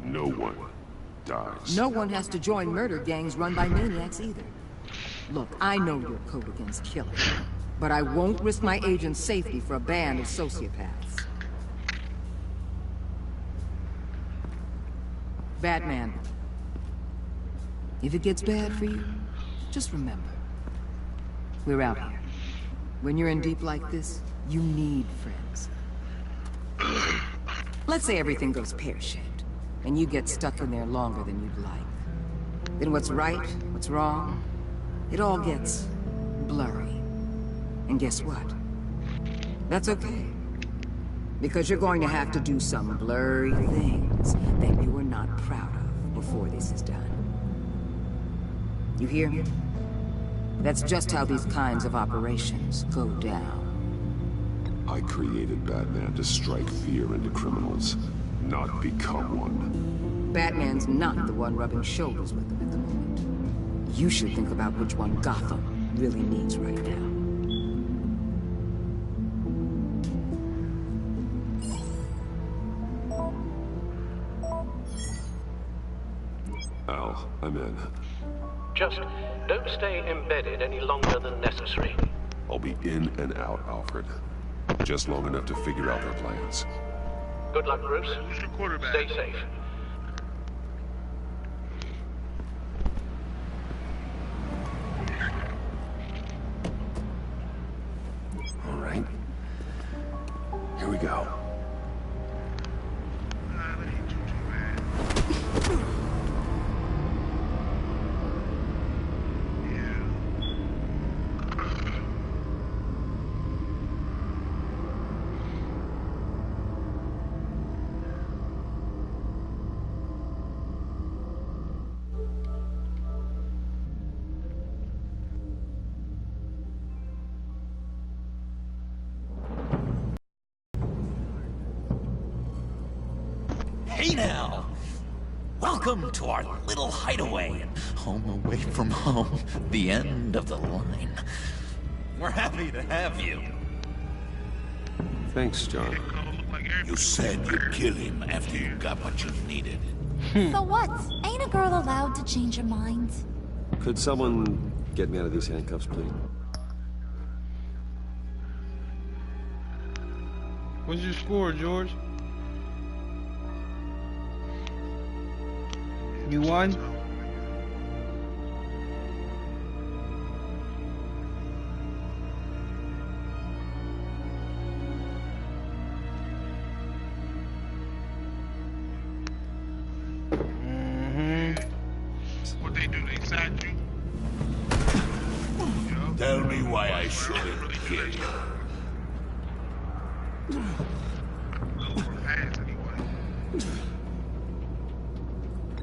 No one dies. No one has to join murder gangs run by maniacs either. Look, I know your code against killing, but I won't risk my agent's safety for a band of sociopaths. Batman. If it gets bad for you, just remember. We're out here. When you're in deep like this, you need friends. Let's say everything goes pear-shaped, and you get stuck in there longer than you'd like. Then what's right, what's wrong, it all gets blurry. And guess what? That's okay. Because you're going to have to do some blurry things that you were not proud of before this is done. You hear me? That's just how these kinds of operations go down. I created Batman to strike fear into criminals, not become one. Batman's not the one rubbing shoulders with them at the moment. You should think about which one Gotham really needs right now. Al, I'm in. Just don't stay embedded any longer than necessary. I'll be in and out, Alfred. Just long enough to figure out their plans. Good luck, Bruce. Who's your quarterback? Stay safe. All right. Here we go. Hey now! Welcome to our little hideaway, home away from home, the end of the line. We're happy to have you. Thanks, John. You said you'd kill him after you got what you needed. So what? Ain't a girl allowed to change her mind? Could someone get me out of these handcuffs, please? What's your score, George? You won? What they do, they side you? Tell me why I shouldn't kill you.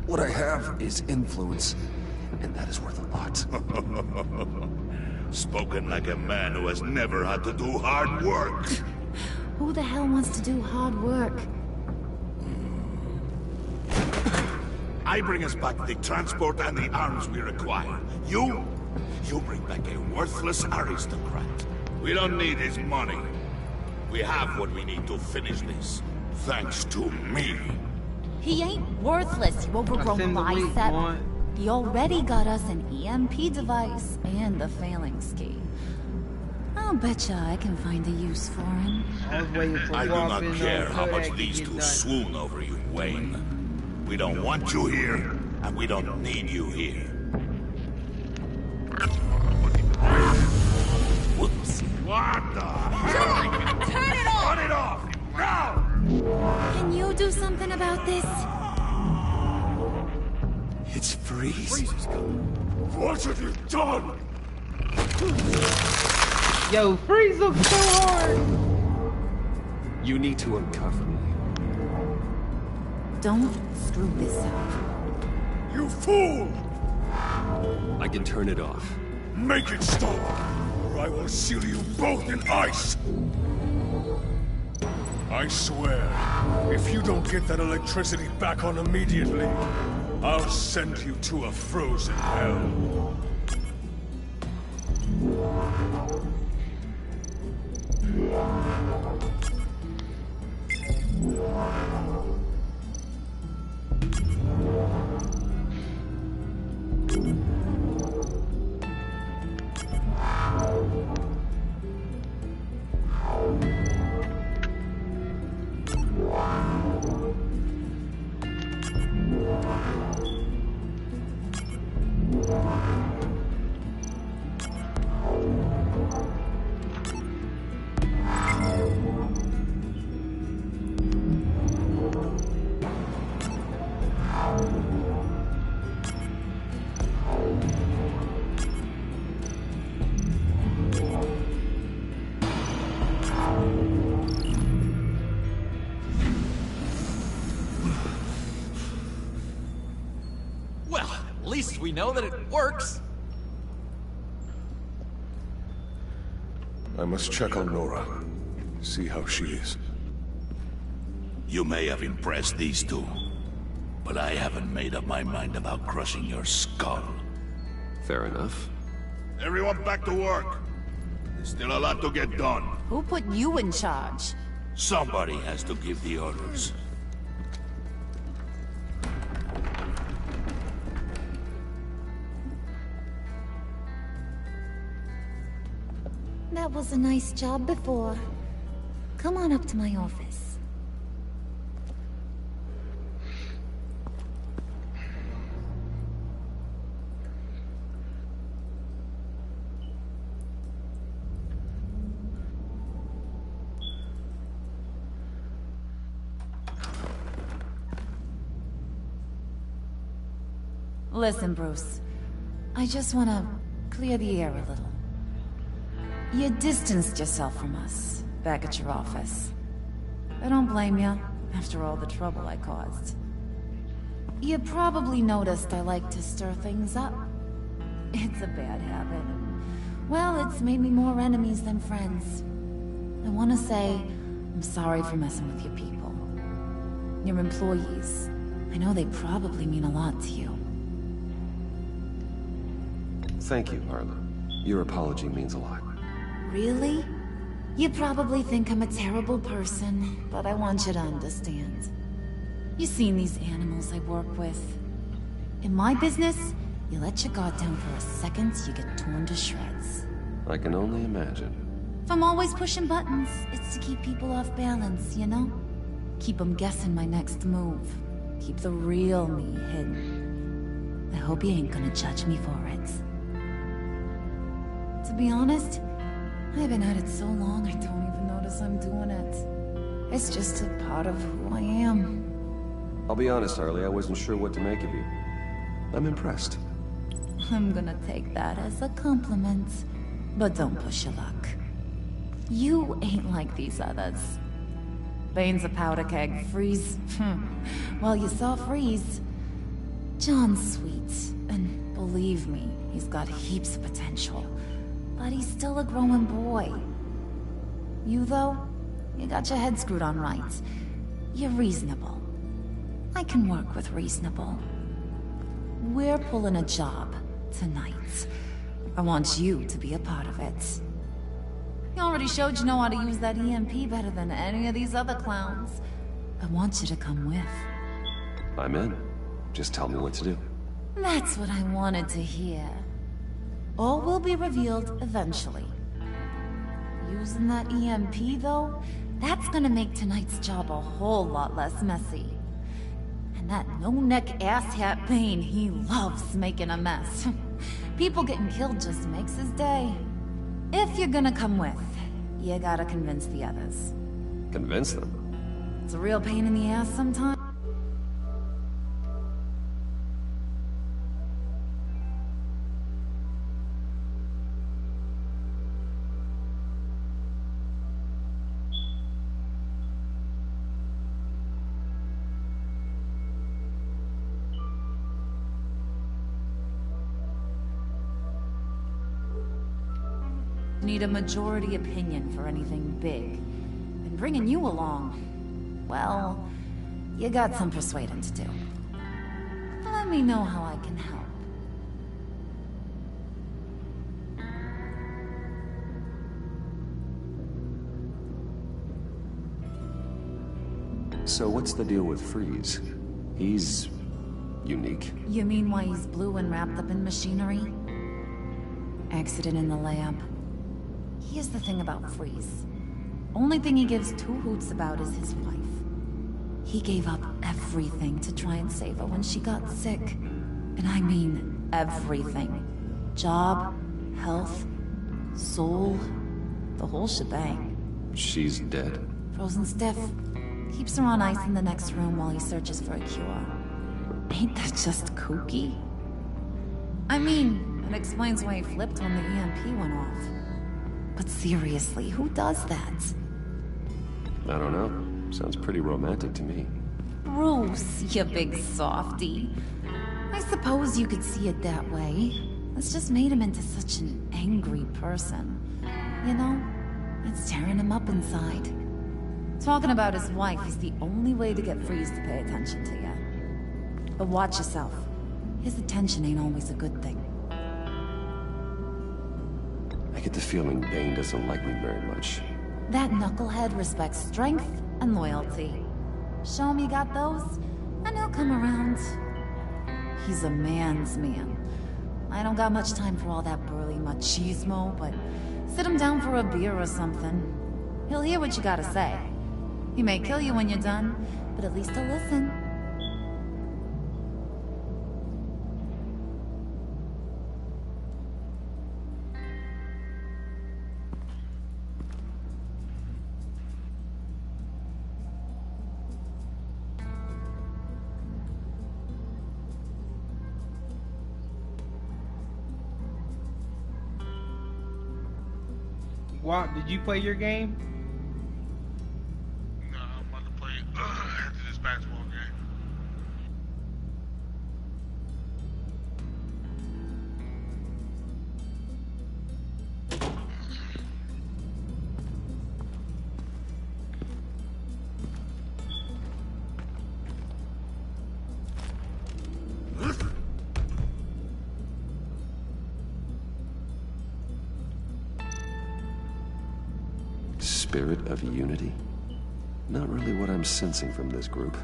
What I have is influence, and that is worth a lot. Spoken like a man who has never had to do hard work. Who the hell wants to do hard work? I bring us back the transport and the arms we require. You bring back a worthless aristocrat. We don't need his money. We have what we need to finish this. Thanks to me. He ain't worthless, you overgrown bicep. He already got us an EMP device and the failing ski. I'll betcha I can find a use for him. I do not care how much these two swoon over you, Wayne. We don't want you here, and we don't need you here. Whoops. What the hell? Turn it off! Turn it off! Now! Can you do something about this? It's Freeze. What have you done? Yo, Freeze looks so hard! You need to uncuff me. Don't screw this up. You fool! I can turn it off. Make it stop, or I will seal you both in ice! I swear, if you don't get that electricity back on immediately, I'll send you to a frozen hell. We know that it works. I must check on Nora. See how she is. You may have impressed these two, but I haven't made up my mind about crushing your skull. Fair enough. Everyone back to work. There's still a lot to get done. Who put you in charge? Somebody has to give the orders. That was a nice job before. Come on up to my office. Listen, Bruce. I just want to clear the air a little. You distanced yourself from us, back at your office. I don't blame you, after all the trouble I caused. You probably noticed I like to stir things up. It's a bad habit. Well, it's made me more enemies than friends. I want to say, I'm sorry for messing with your people. Your employees. I know they probably mean a lot to you. Thank you, Arla. Your apology means a lot. Really? You probably think I'm a terrible person, but I want you to understand. You've seen these animals I work with. In my business, you let your guard down for a second, you get torn to shreds. I can only imagine. If I'm always pushing buttons, it's to keep people off balance, you know? Keep them guessing my next move. Keep the real me hidden. I hope you ain't gonna judge me for it. To be honest, I've been at it so long I don't even notice I'm doing it. It's just a part of who I am. I'll be honest, Harley, I wasn't sure what to make of you. I'm impressed. I'm gonna take that as a compliment. But don't push your luck. You ain't like these others. Bane's a powder keg, Freeze. Well, you saw Freeze. John's sweet, and believe me, he's got heaps of potential. But he's still a growing boy. You, though, you got your head screwed on right. You're reasonable. I can work with reasonable. We're pulling a job tonight. I want you to be a part of it. You already showed you know how to use that EMP better than any of these other clowns. I want you to come with. I'm in. Just tell me what to do. That's what I wanted to hear. All will be revealed eventually. Using that EMP, though, that's gonna make tonight's job a whole lot less messy. And that no-neck asshat Bane, he loves making a mess. People getting killed just makes his day. If you're gonna come with, you gotta convince the others. Convince them? It's a real pain in the ass sometimes. Need a majority opinion for anything big. And bringing you along, well, you got some persuading to do. Let me know how I can help. So what's the deal with Freeze? He's unique. You mean why he's blue and wrapped up in machinery? Accident in the lab. Here's the thing about Freeze. Only thing he gives two hoots about is his wife. He gave up everything to try and save her when she got sick. And I mean everything. Job, health, soul, the whole shebang. She's dead? Frozen stiff. Keeps her on ice in the next room while he searches for a cure. Ain't that just kooky? I mean, it explains why he flipped when the EMP went off. But seriously, who does that? I don't know. Sounds pretty romantic to me. Bruce, you big softy. I suppose you could see it that way. It's just made him into such an angry person. You know, it's tearing him up inside. Talking about his wife is the only way to get Freeze to pay attention to you. But watch yourself. His attention ain't always a good thing. I get the feeling Bane doesn't like me very much. That knucklehead respects strength and loyalty. Show him you got those, and he'll come around. He's a man's man. I don't got much time for all that burly machismo, but sit him down for a beer or something. He'll hear what you gotta say. He may kill you when you're done, but at least he'll listen. Walt, did you play your game? No, I'm about to play after this basketball game. Spirit of unity? Not really what I'm sensing from this group.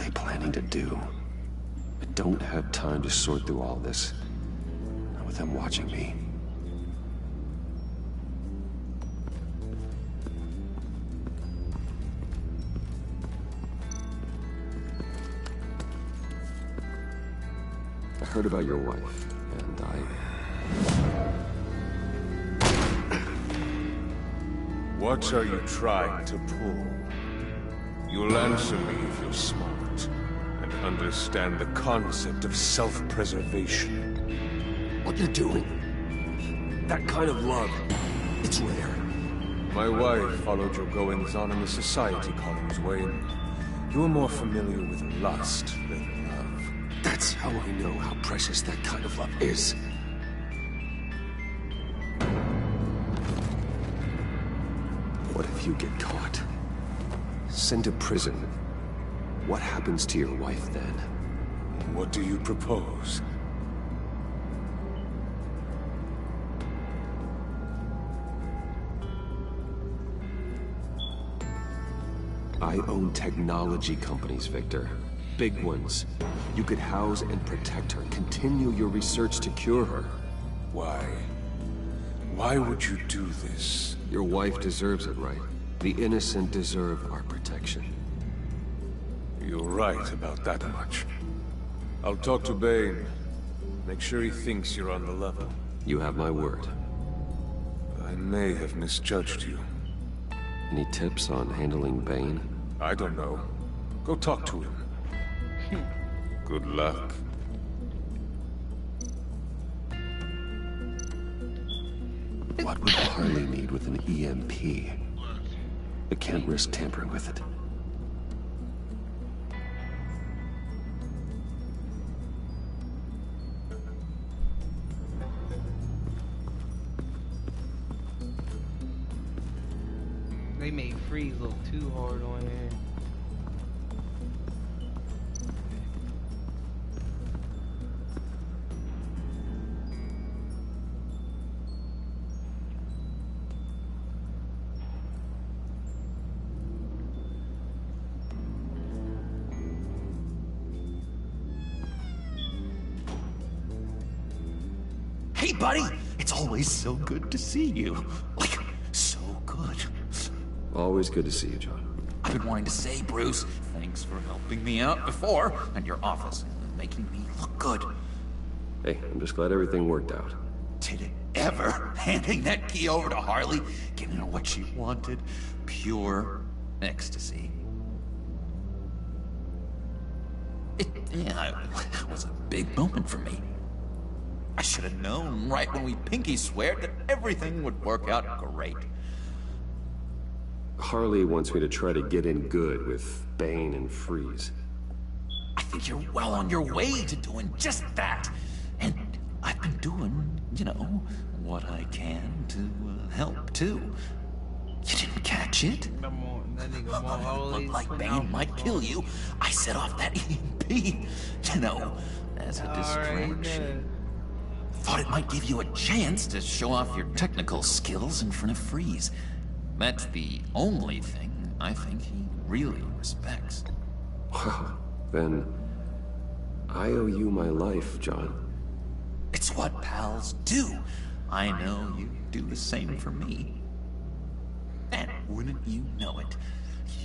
they planning to do? I don't have time to sort through all this. Not with them watching me. I heard about your wife, and What are you trying to pull? You'll answer me if you're smart and understand the concept of self-preservation. What you're doing? That kind of love, it's rare. My wife followed your goings-on in the society columns, Wayne. You're more familiar with lust than love. That's how I know how precious that kind of love is. What if you get caught? Sent to prison? What happens to your wife then? What do you propose? I own technology companies, Victor. Big ones. You could house and protect her. Continue your research to cure her. Why? Why would you do this? Your wife deserves it, right? The innocent deserve our protection. You're right about that much. I'll talk to Bane. Make sure he thinks you're on the level. You have my word. I may have misjudged you. Any tips on handling Bane? I don't know. Go talk to him. Good luck. What would Harley need with an EMP? I can't risk tampering with it. They made Freeze look too hard on here. Hey, buddy! It's always so good to see you. Like, so good. Always good to see you, John. I've been wanting to say, Bruce, thanks for helping me out before, and your office, making me look good. Hey, I'm just glad everything worked out. Did it ever? Handing that key over to Harley, giving her what she wanted. Pure ecstasy. It was a big moment for me. I should have known right when we pinky swear that everything would work out great. Harley wants me to try to get in good with Bane and Freeze. I think you're well on your way to doing just that. And I've been doing, you know, what I can to help, too. You didn't catch it? Looked like Bane might kill you. I set off that EMP, you know, as a distraction. Thought it might give you a chance to show off your technical skills in front of Freeze. That's the only thing I think he really respects. Wow, then I owe you my life, John. It's what pals do. I know you do the same for me. And wouldn't you know it,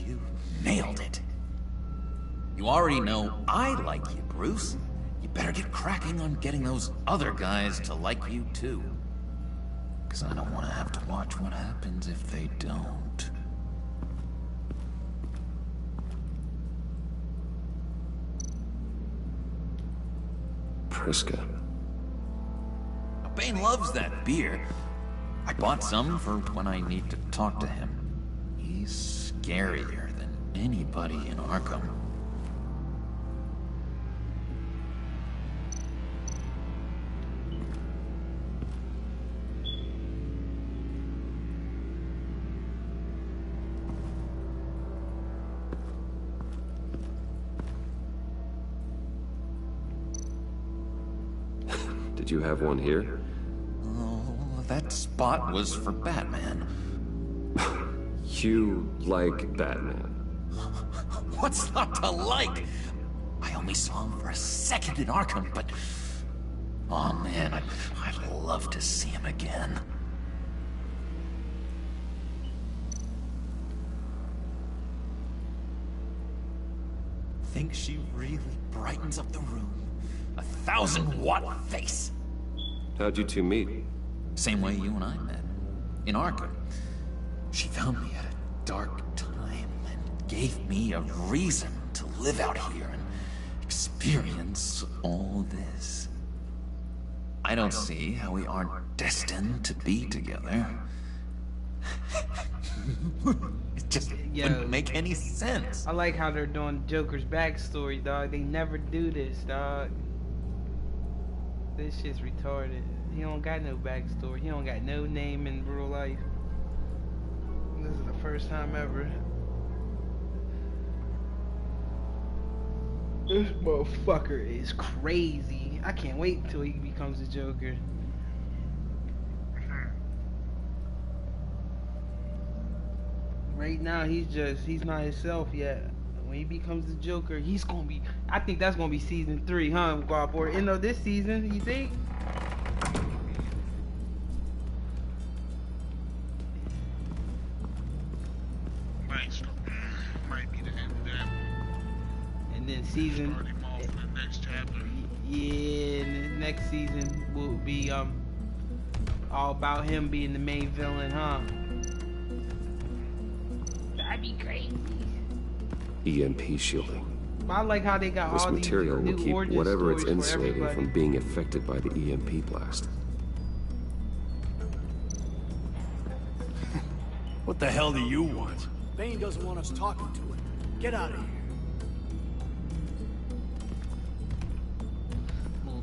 you nailed it. You already know I like you, Bruce. You better get cracking on getting those other guys to like you too. Because I don't want to have to watch what happens if they don't. Priska. Bane loves that beer. I bought some for when I need to talk to him. He's scarier than anybody in Arkham. Did you have one here? Oh, that spot was for Batman. You like Batman? What's not to like? I only saw him for a second in Arkham, but... Oh man, I'd love to see him again. Think she really brightens up the room? 1,000-watt face! How'd you two meet? Same way you and I met. In Arkham. She found me at a dark time and gave me a reason to live out here and experience all this. I don't see how we aren't destined to be together. It just wouldn't make any sense. I like how they're doing Joker's backstory, dog. They never do this, dog. This shit's retarded. He don't got no backstory. He don't got no name in real life. This is the first time ever. This motherfucker is crazy. I can't wait until he becomes the Joker. Right now, he's not himself yet. When he becomes the Joker, he's gonna be, I think that's gonna be season 3, huh, Guap? Or end of this season, you think? Might be the end of that. And then season, for the next chapter. yeah, and the next season will be all about him being the main villain, huh? That'd be crazy. EMP shielding. I like how they got This all material these will new keep origin whatever it's stories for insulating everybody. from being affected by the EMP blast. What the hell do you want? Bane doesn't want us talking to him. Get out of here.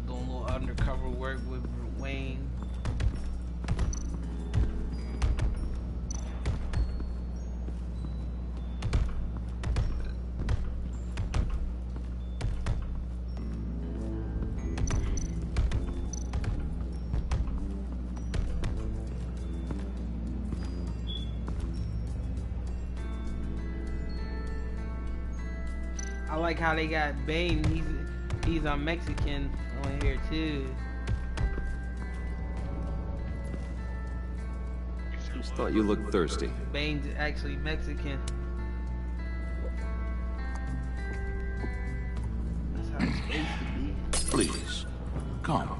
Doing a little undercover work with Wayne. I like how they got Bane. He's a Mexican on here too. Just thought you looked thirsty. Bane's actually Mexican. That's how it's supposed to be. Please, come.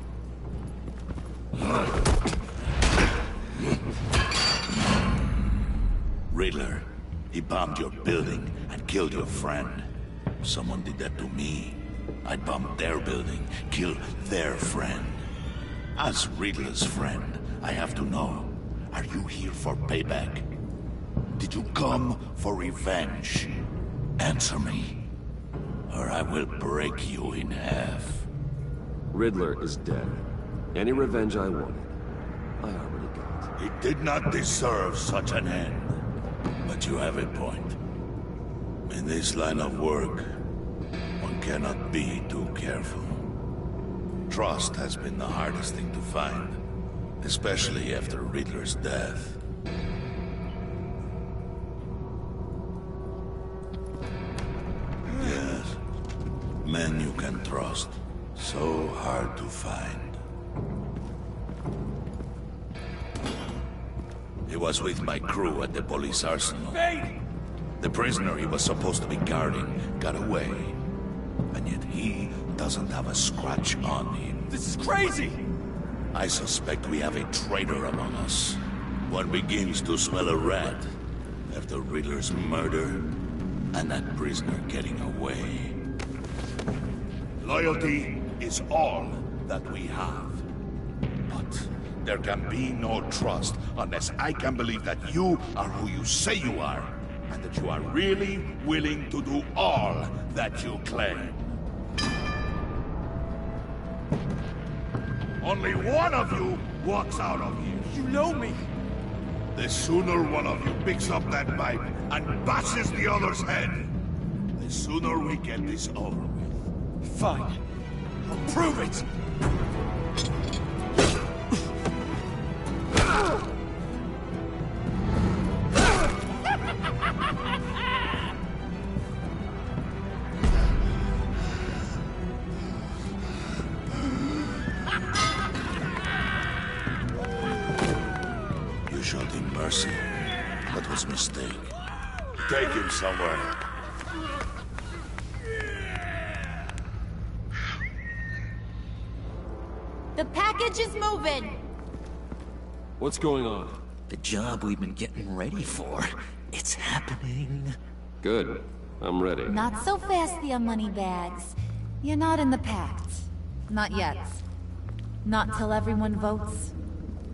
Riddler, he bombed your building and killed your friend. Someone did that to me. I'd bomb their building, kill their friend. As Riddler's friend, I have to know, are you here for payback? Did you come for revenge? Answer me, or I will break you in half. Riddler is dead. Any revenge I wanted, I already got. He did not deserve such an end. But you have a point. In this line of work, one cannot be too careful. Trust has been the hardest thing to find, especially after Riddler's death. Yes, men you can trust. So hard to find. He was with my crew at the police arsenal. The prisoner he was supposed to be guarding got away. And yet he doesn't have a scratch on him. This is crazy! I suspect we have a traitor among us. One begins to smell a rat after Riddler's murder and that prisoner getting away. Loyalty is all that we have. But there can be no trust unless I can believe that you are who you say you are, and that you are really willing to do all that you claim. Only one of you walks out of here. You know me. The sooner one of you picks up that pipe and bashes the other's head, the sooner we get this over with. Fine. I'll prove it! Take him somewhere. The package is moving! What's going on? The job we've been getting ready for. It's happening. Good. I'm ready. Not so fast, the money bags. You're not in the pact. Not yet. Not till everyone votes.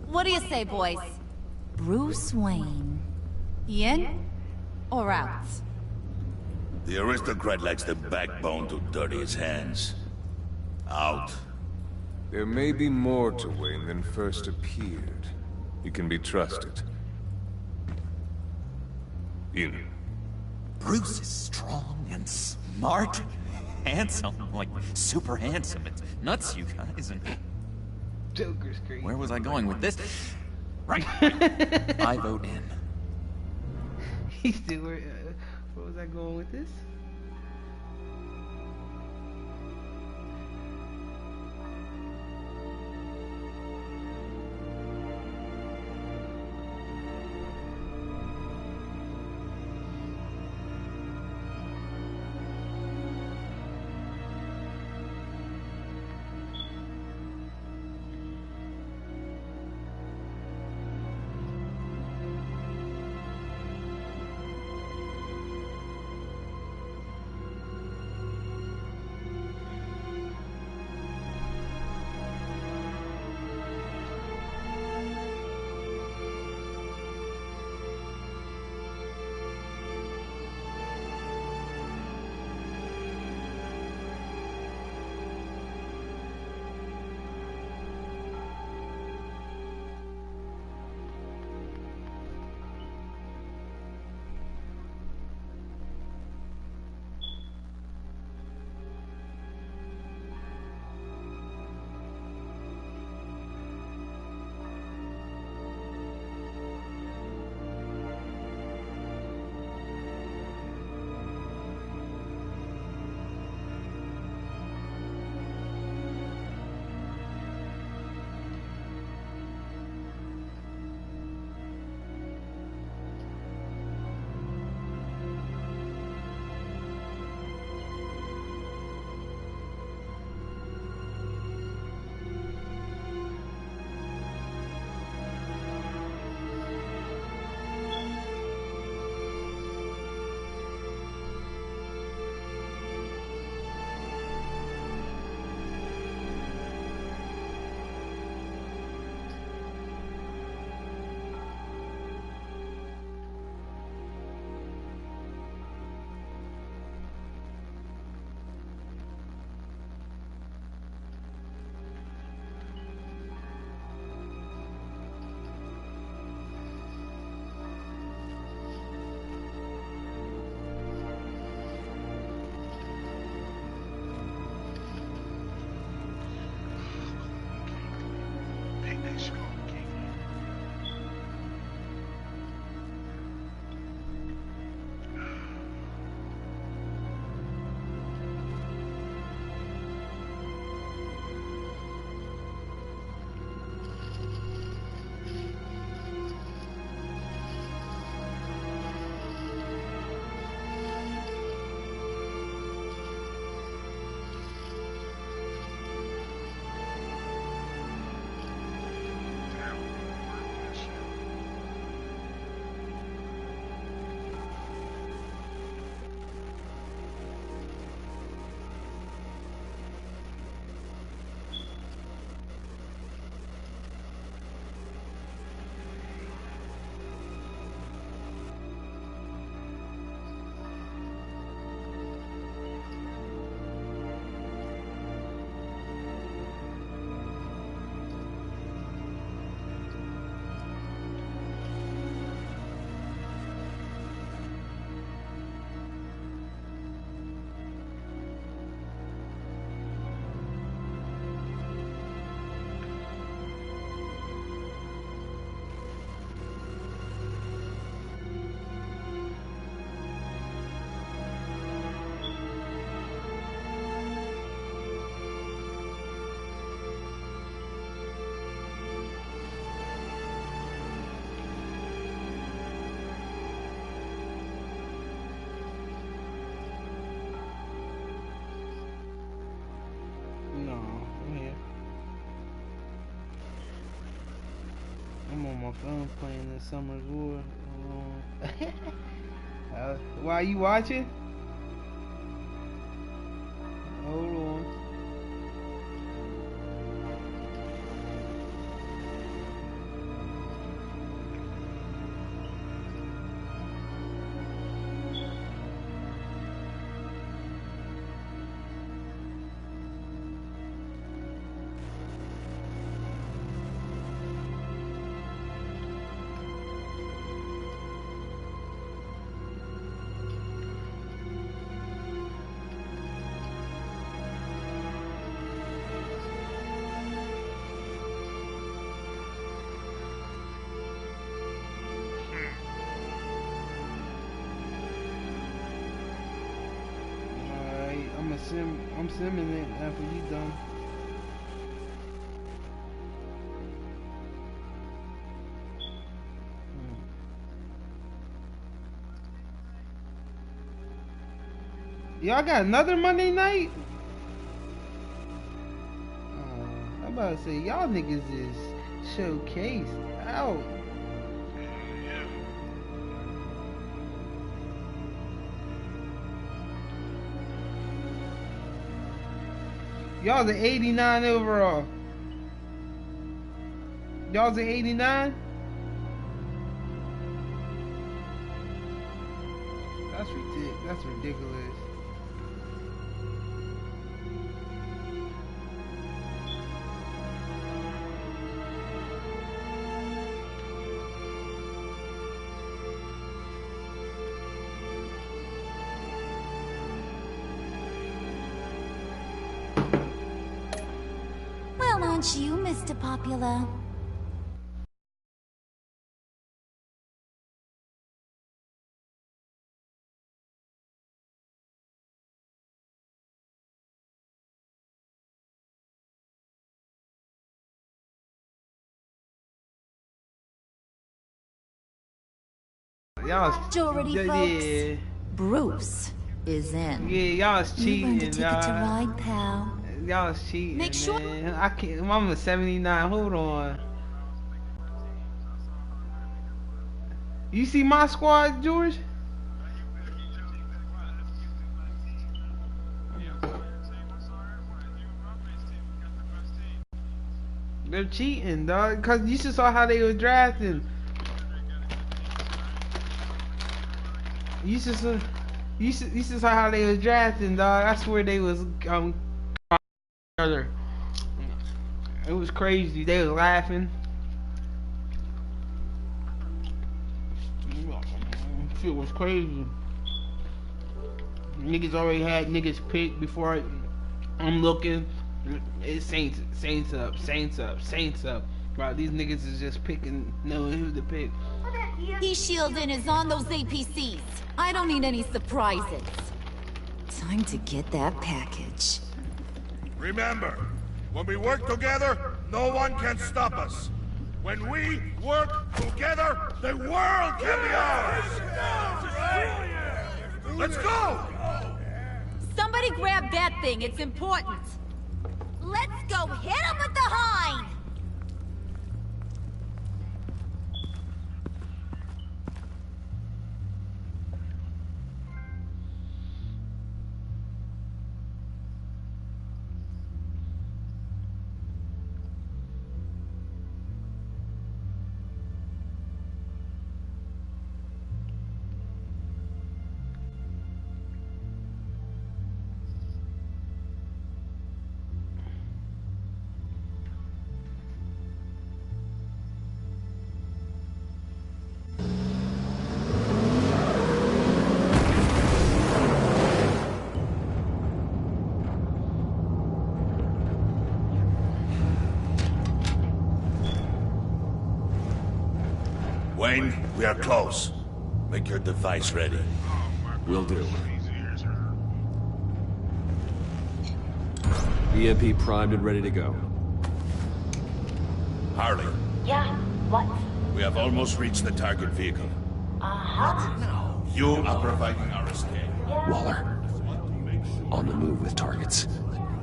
What do you say, boys? Bruce Wayne. In or out? The aristocrat lacks the backbone to dirty his hands. Out. There may be more to Wayne than first appeared. You can be trusted. In. Bruce is strong and smart. Handsome, like super handsome. It's nuts, you guys. And Joker's crazy. where was I going with this? Right. I vote in. He's still where was I going with this? my phone playing the Summer's War. Why you watching? Hold on. I'm simming it after you done. Y'all got another Monday night? I'm about to say y'all niggas is showcased out. Y'all's an 89 overall. Y'all's an 89? That's ridiculous. Aren't you, Mr. Popular? Majority folks. Bruce is in. Yeah, y'all's cheating. Ticket to ride, pal. Y'all's cheating. Make sure. Man. I can't. I'm a 79. Hold on. You see my squad, George? They're cheating, dog. Cause you just saw how they were drafting. You just saw how they was drafting, dog. I swear they was It was crazy. They was laughing. Shit was crazy. Niggas already had niggas picked before I'm looking. It's Saints up. Bro, these niggas is just picking, knowing who to pick. E-shielding is on those APCs. I don't need any surprises. Time to get that package. Remember, when we work together, no one can stop us. When we work together, the world can be ours! Let's go! Somebody grab that thing, it's important. Let's go hit him with the hind! Wayne, we are close. Make your device ready. Will do. EMP primed and ready to go. Harley. Yeah, what? We have almost reached the target vehicle. Uh-huh. You are providing our escape. Waller. On the move with targets.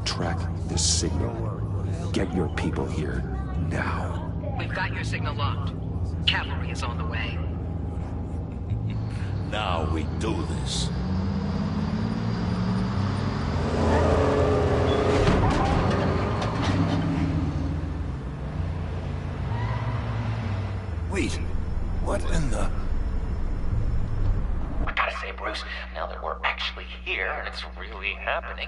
Track the signal. Get your people here, now. We've got your signal locked. Cavalry is on the way. Now we do this. Wait, what in the... I gotta say, Bruce, now that we're actually here and it's really happening,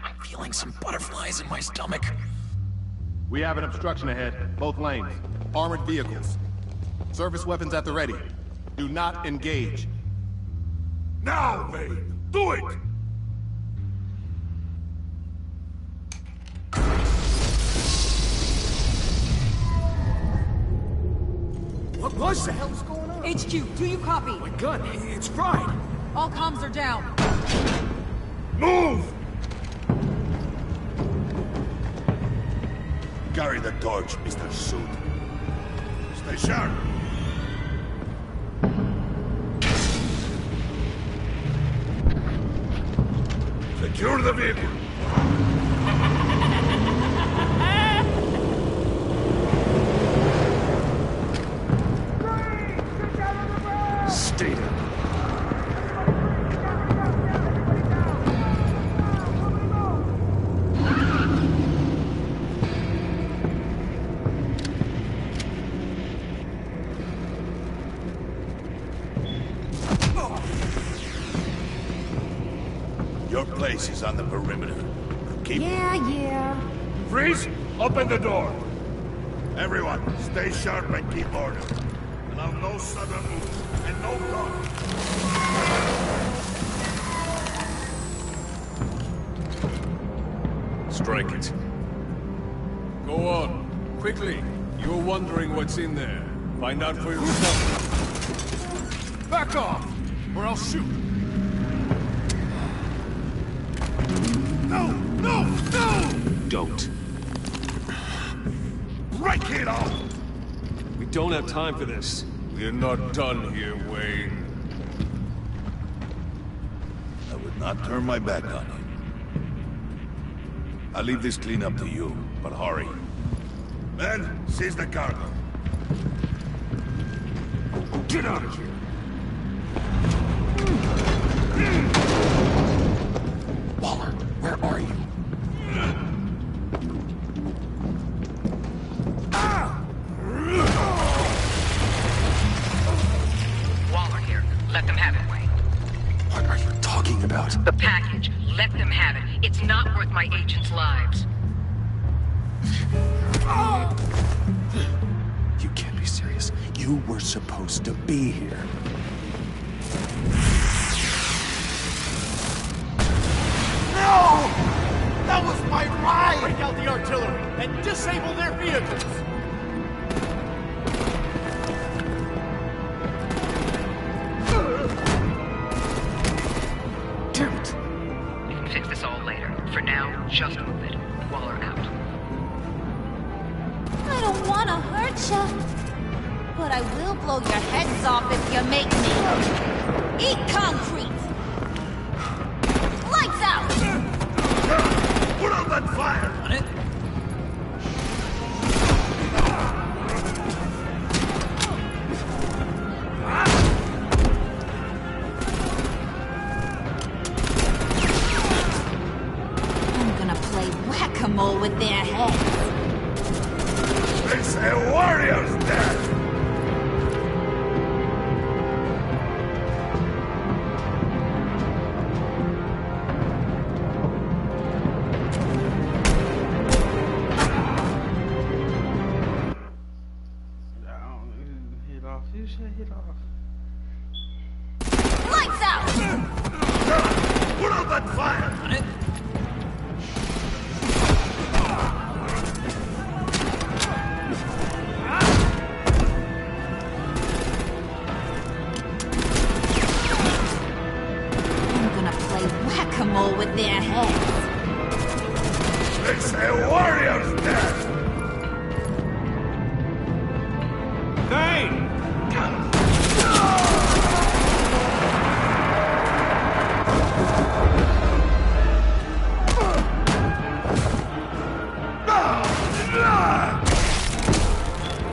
I'm feeling some butterflies in my stomach. We have an obstruction ahead, both lanes. Armored vehicles. Service weapons at the ready. Do not engage. Now, Vane! Do it! What was that? What the hell's going on? HQ, do you copy? My gun, it's fried. All comms are down. Move! Carry the torch, Mr. Suit. Stay sharp. Secure the vehicle. Stay down. Your place is on the perimeter. Keep... Yeah. Freeze! Open the door! Everyone, stay sharp and keep order. Allow no sudden moves, and no talk. Strike it. Go on. Quickly. You're wondering what's in there. Find out for yourself. Back off, or I'll shoot. No! No! No! Don't. Break it off! We don't have time for this. We're not done here, Wayne. I would not turn my back on you. I'll leave this cleanup to you, but hurry. Men, seize the cargo. Get out of here. Waller, where are you? Waller here. Let them have it, Wayne. What are you talking about? The package. Let them have it. It's not worth my agents' lives. You can't be serious. You were supposed to be here. No! That was my ride! Break out the artillery and disable their vehicles! Damn it! We can fix this all later. For now, just move it. Waller out. I don't want to hurt ya, but I will blow your heads off if you make me. Eat concrete! Lights out! Put out that fire! On it. I'm gonna play whack-a-mole with their heads. It's a warrior's death! Hit off. You should hit off. Lights out! Put out that fire! On it. I'm gonna play whack-a-mole with their heads. It's a warrior's death! Vane!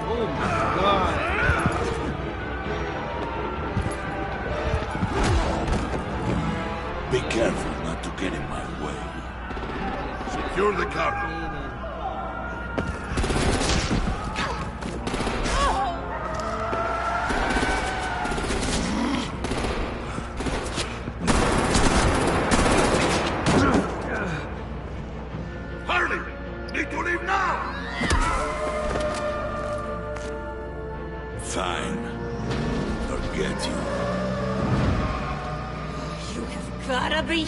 Oh my god. not to get in my way. Secure the cargo. Hurry! Need to leave now! Fine. Forget you. You have gotta be...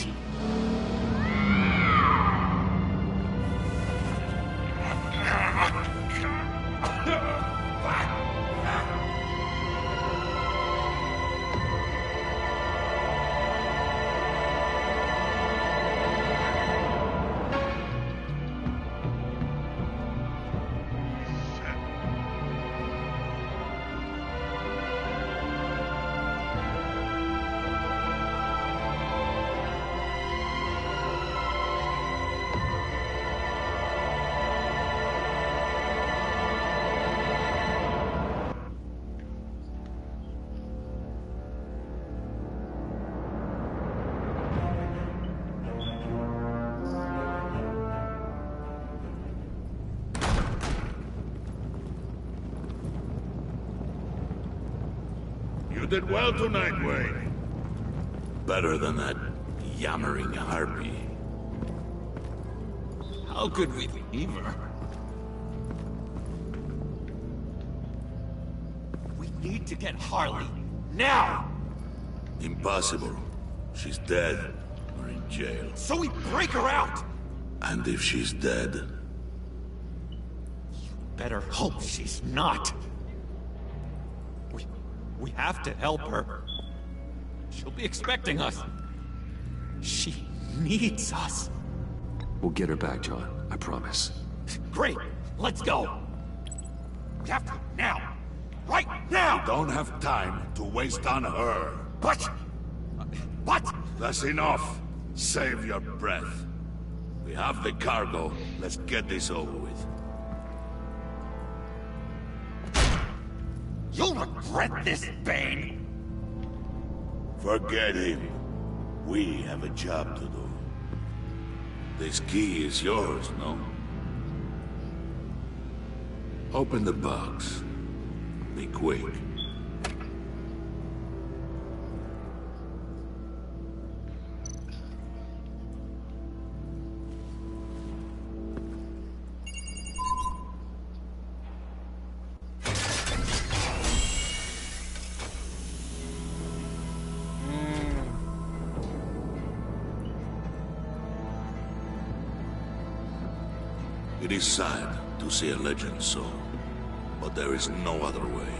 You did well tonight, Wayne. Better than that yammering harpy. How could we leave her? We need to get Harley. Now! Impossible. She's dead or in jail. So we break her out! And if she's dead, Better hope she's not. We have to help her. She'll be expecting us. She needs us. We'll get her back, John. I promise. Great. Let's go. We have to now. Right now! we don't have time to waste on her. But... That's enough. Save your breath. We have the cargo. Let's get this over with. You'll regret this, Bane! Forget him. We have a job to do. This key is yours, no? Open the box. Be quick. It is sad to see a legend so, but there is no other way.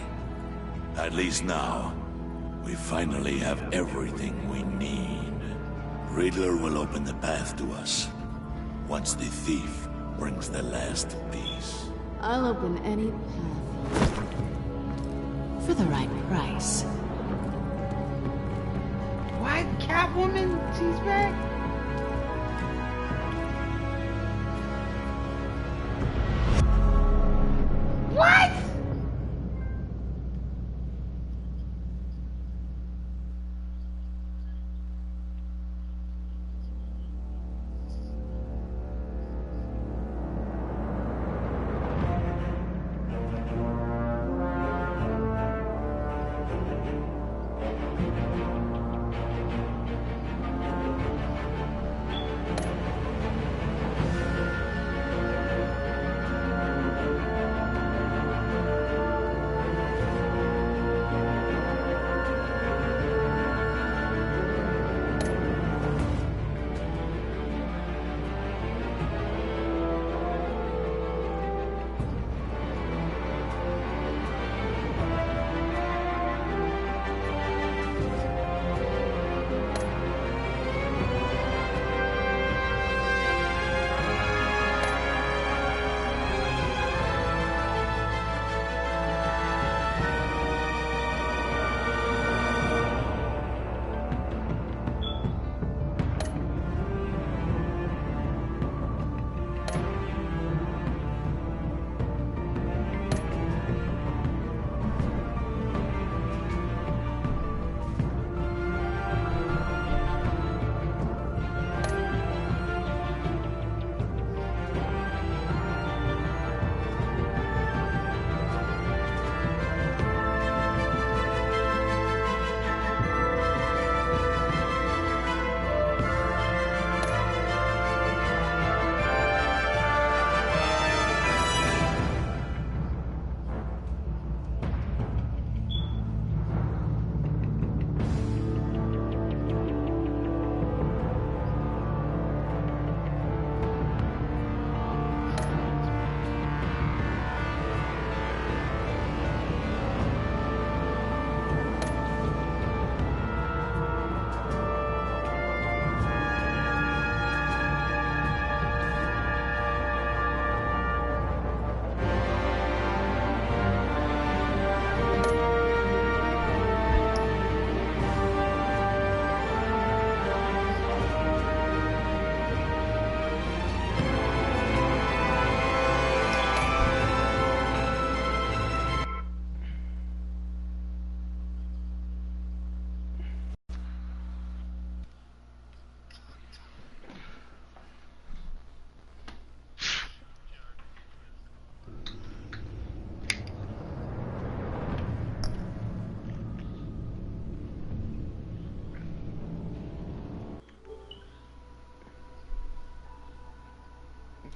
At least now, we finally have everything we need. Riddler will open the path to us, once the thief brings the last piece. I'll open any path. For the right price. What? Catwoman? She's back? What?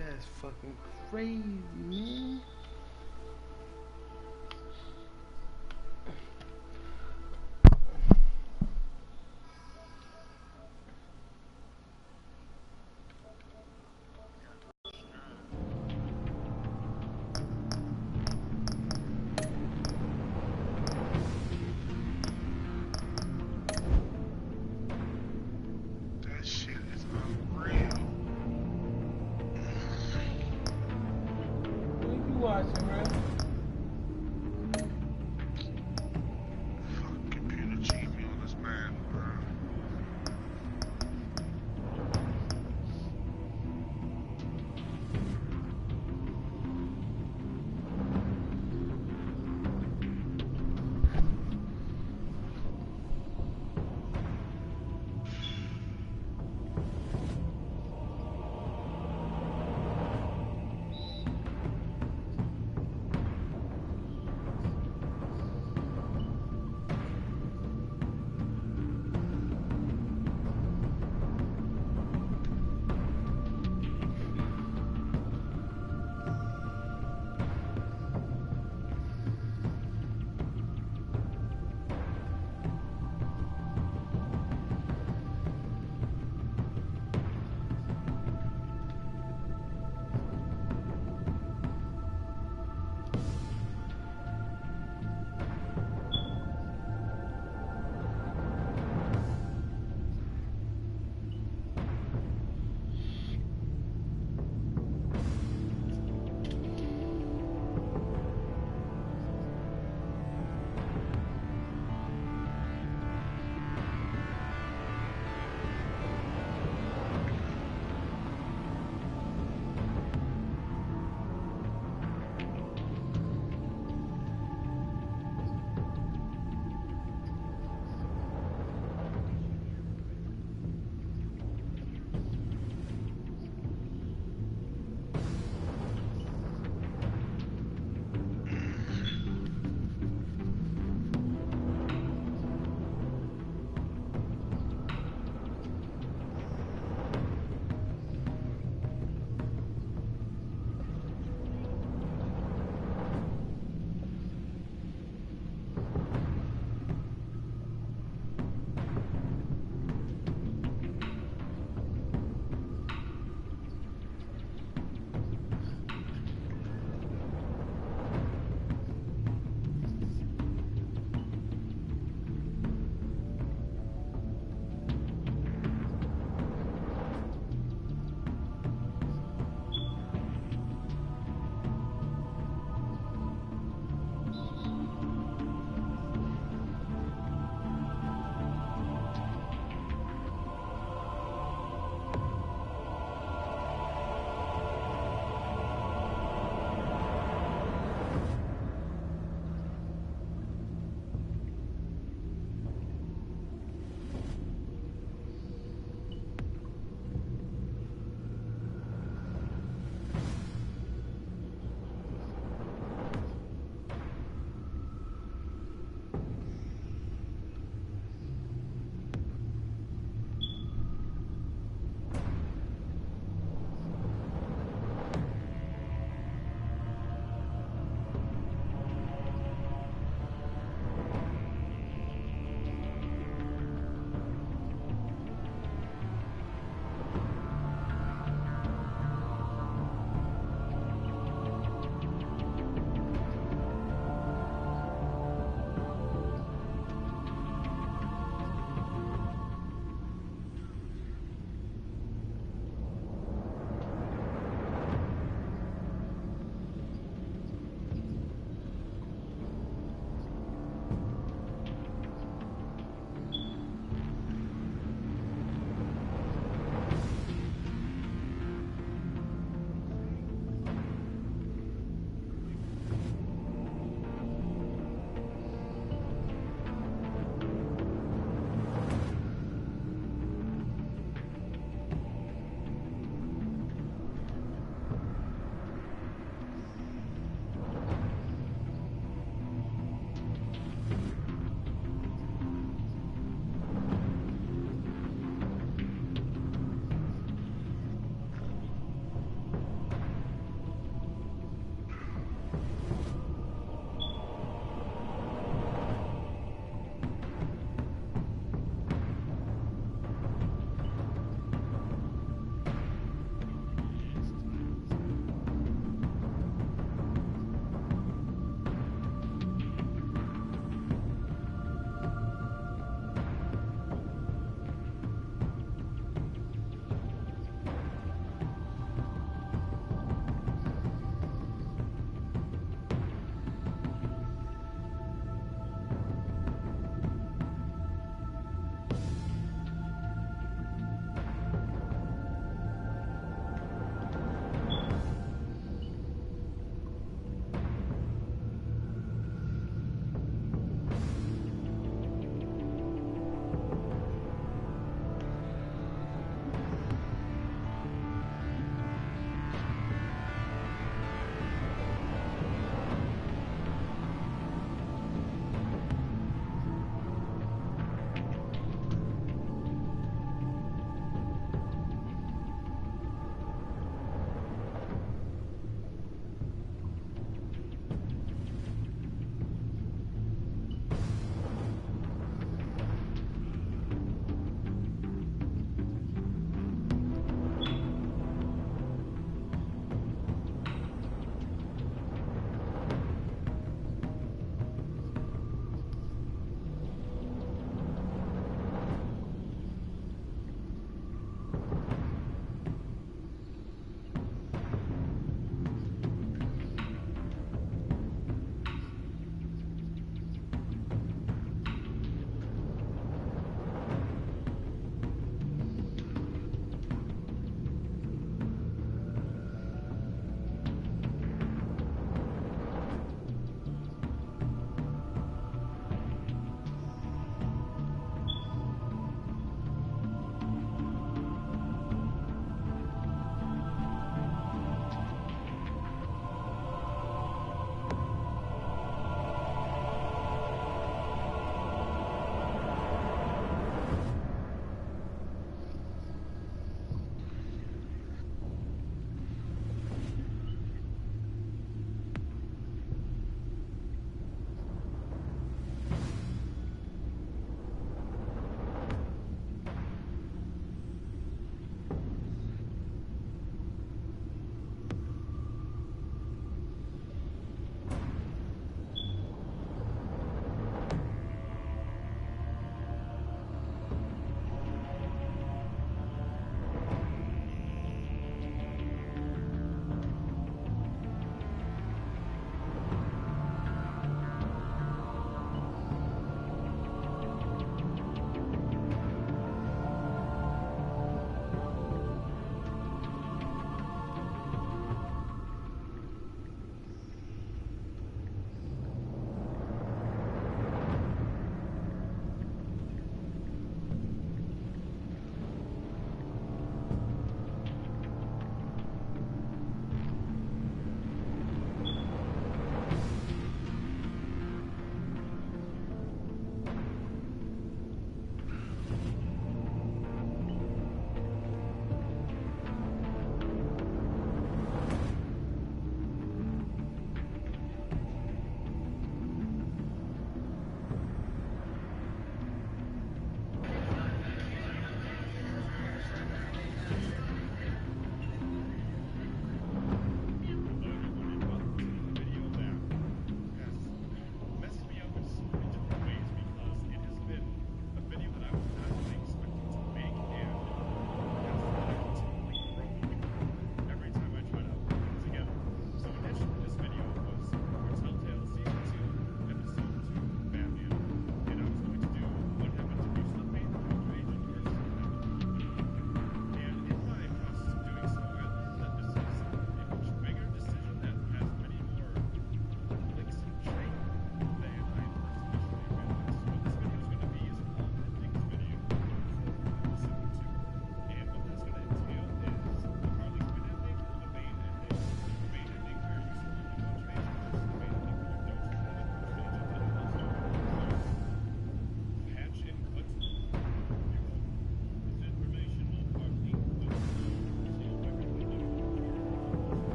That's fucking crazy, man. That shit is unreal. What you watching, bro? Fucking computer cheat me on this man, bro.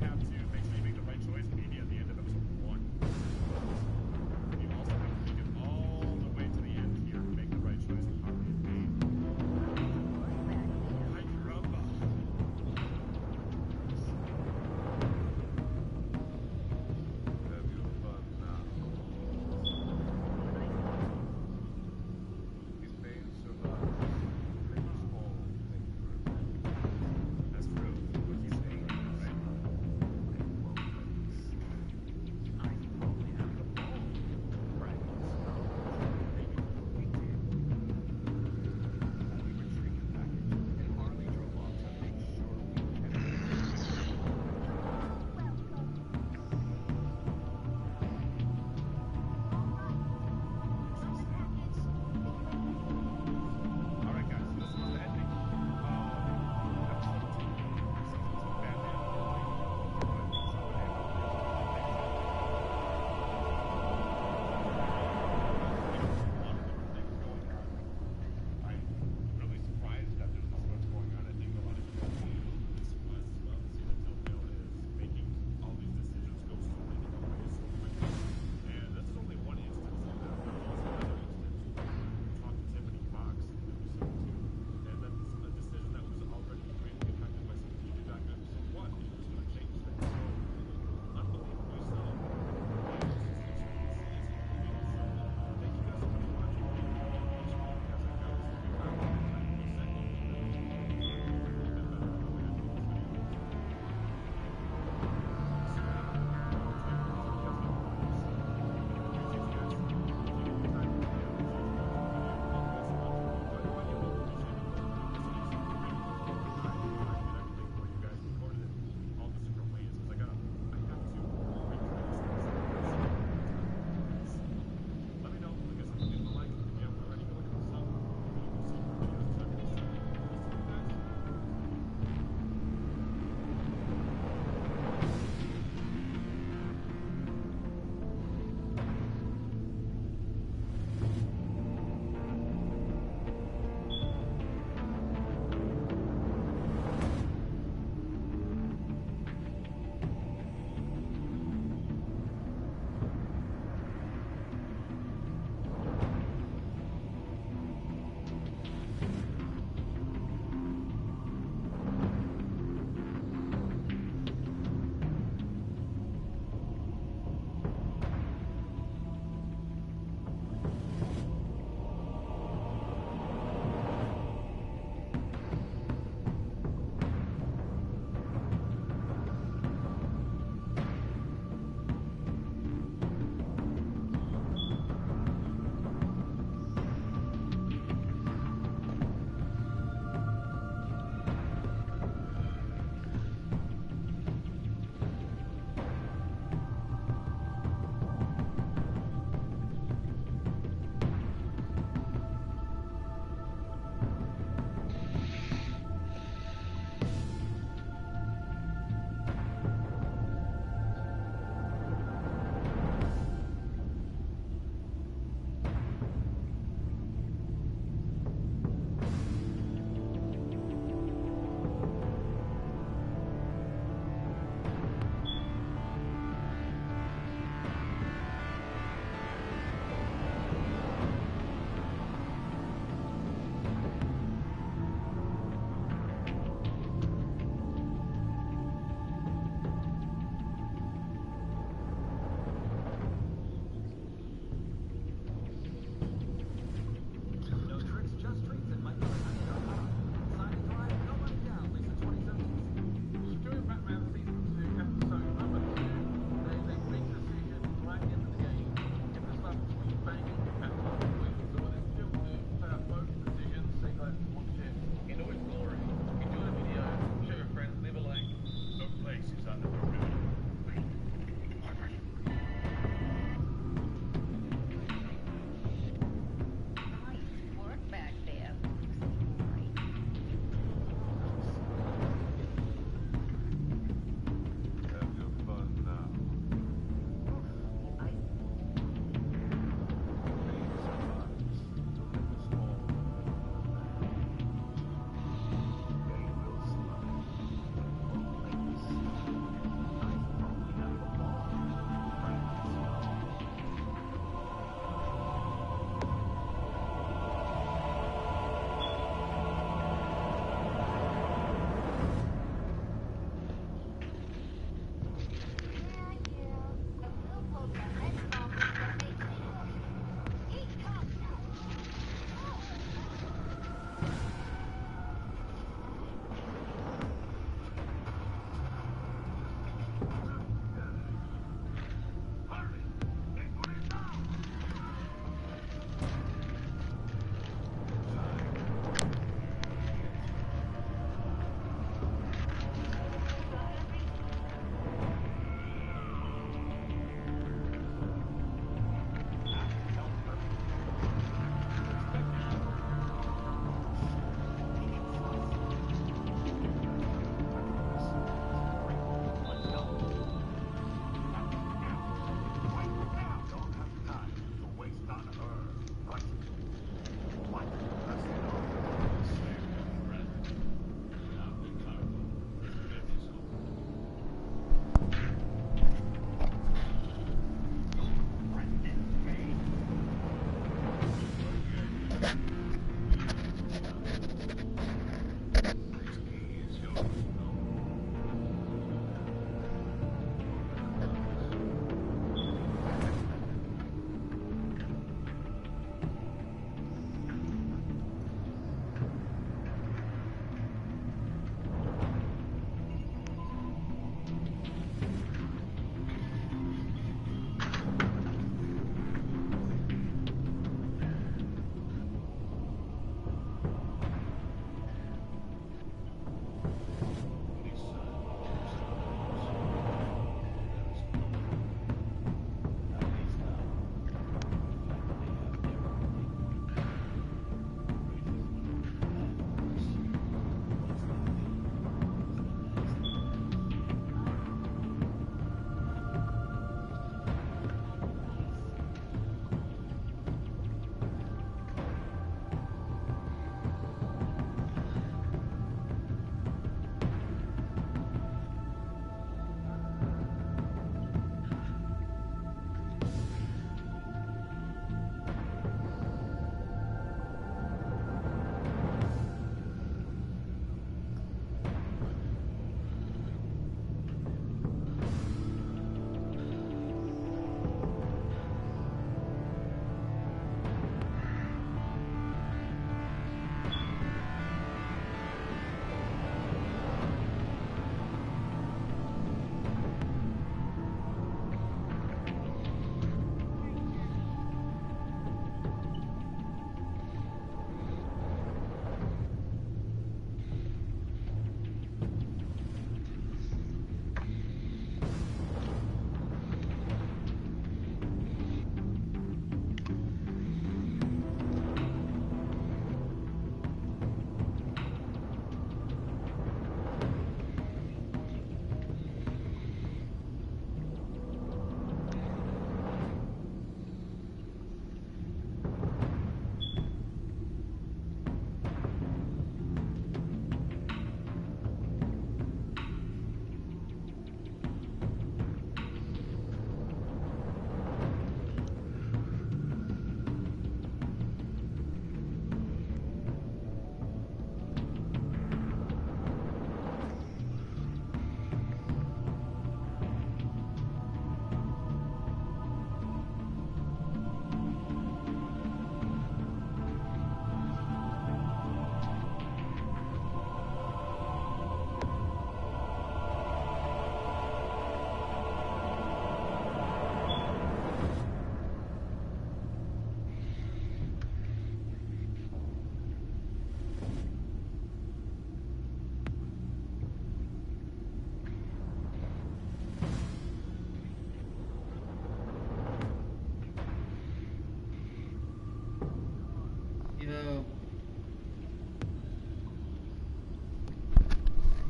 have to make sure you make the right choice, maybe at the end of episode 1. You also have to make it all the way to the end here to make the right choice in Harmony of Pain. Ay, caramba. Have you fun now? These pains survive. They must all make you. That's true. What he's saying, right?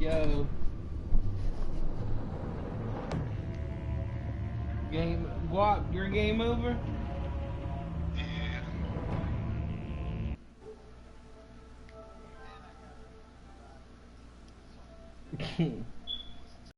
Yo. Game Guap, your game over? Yeah.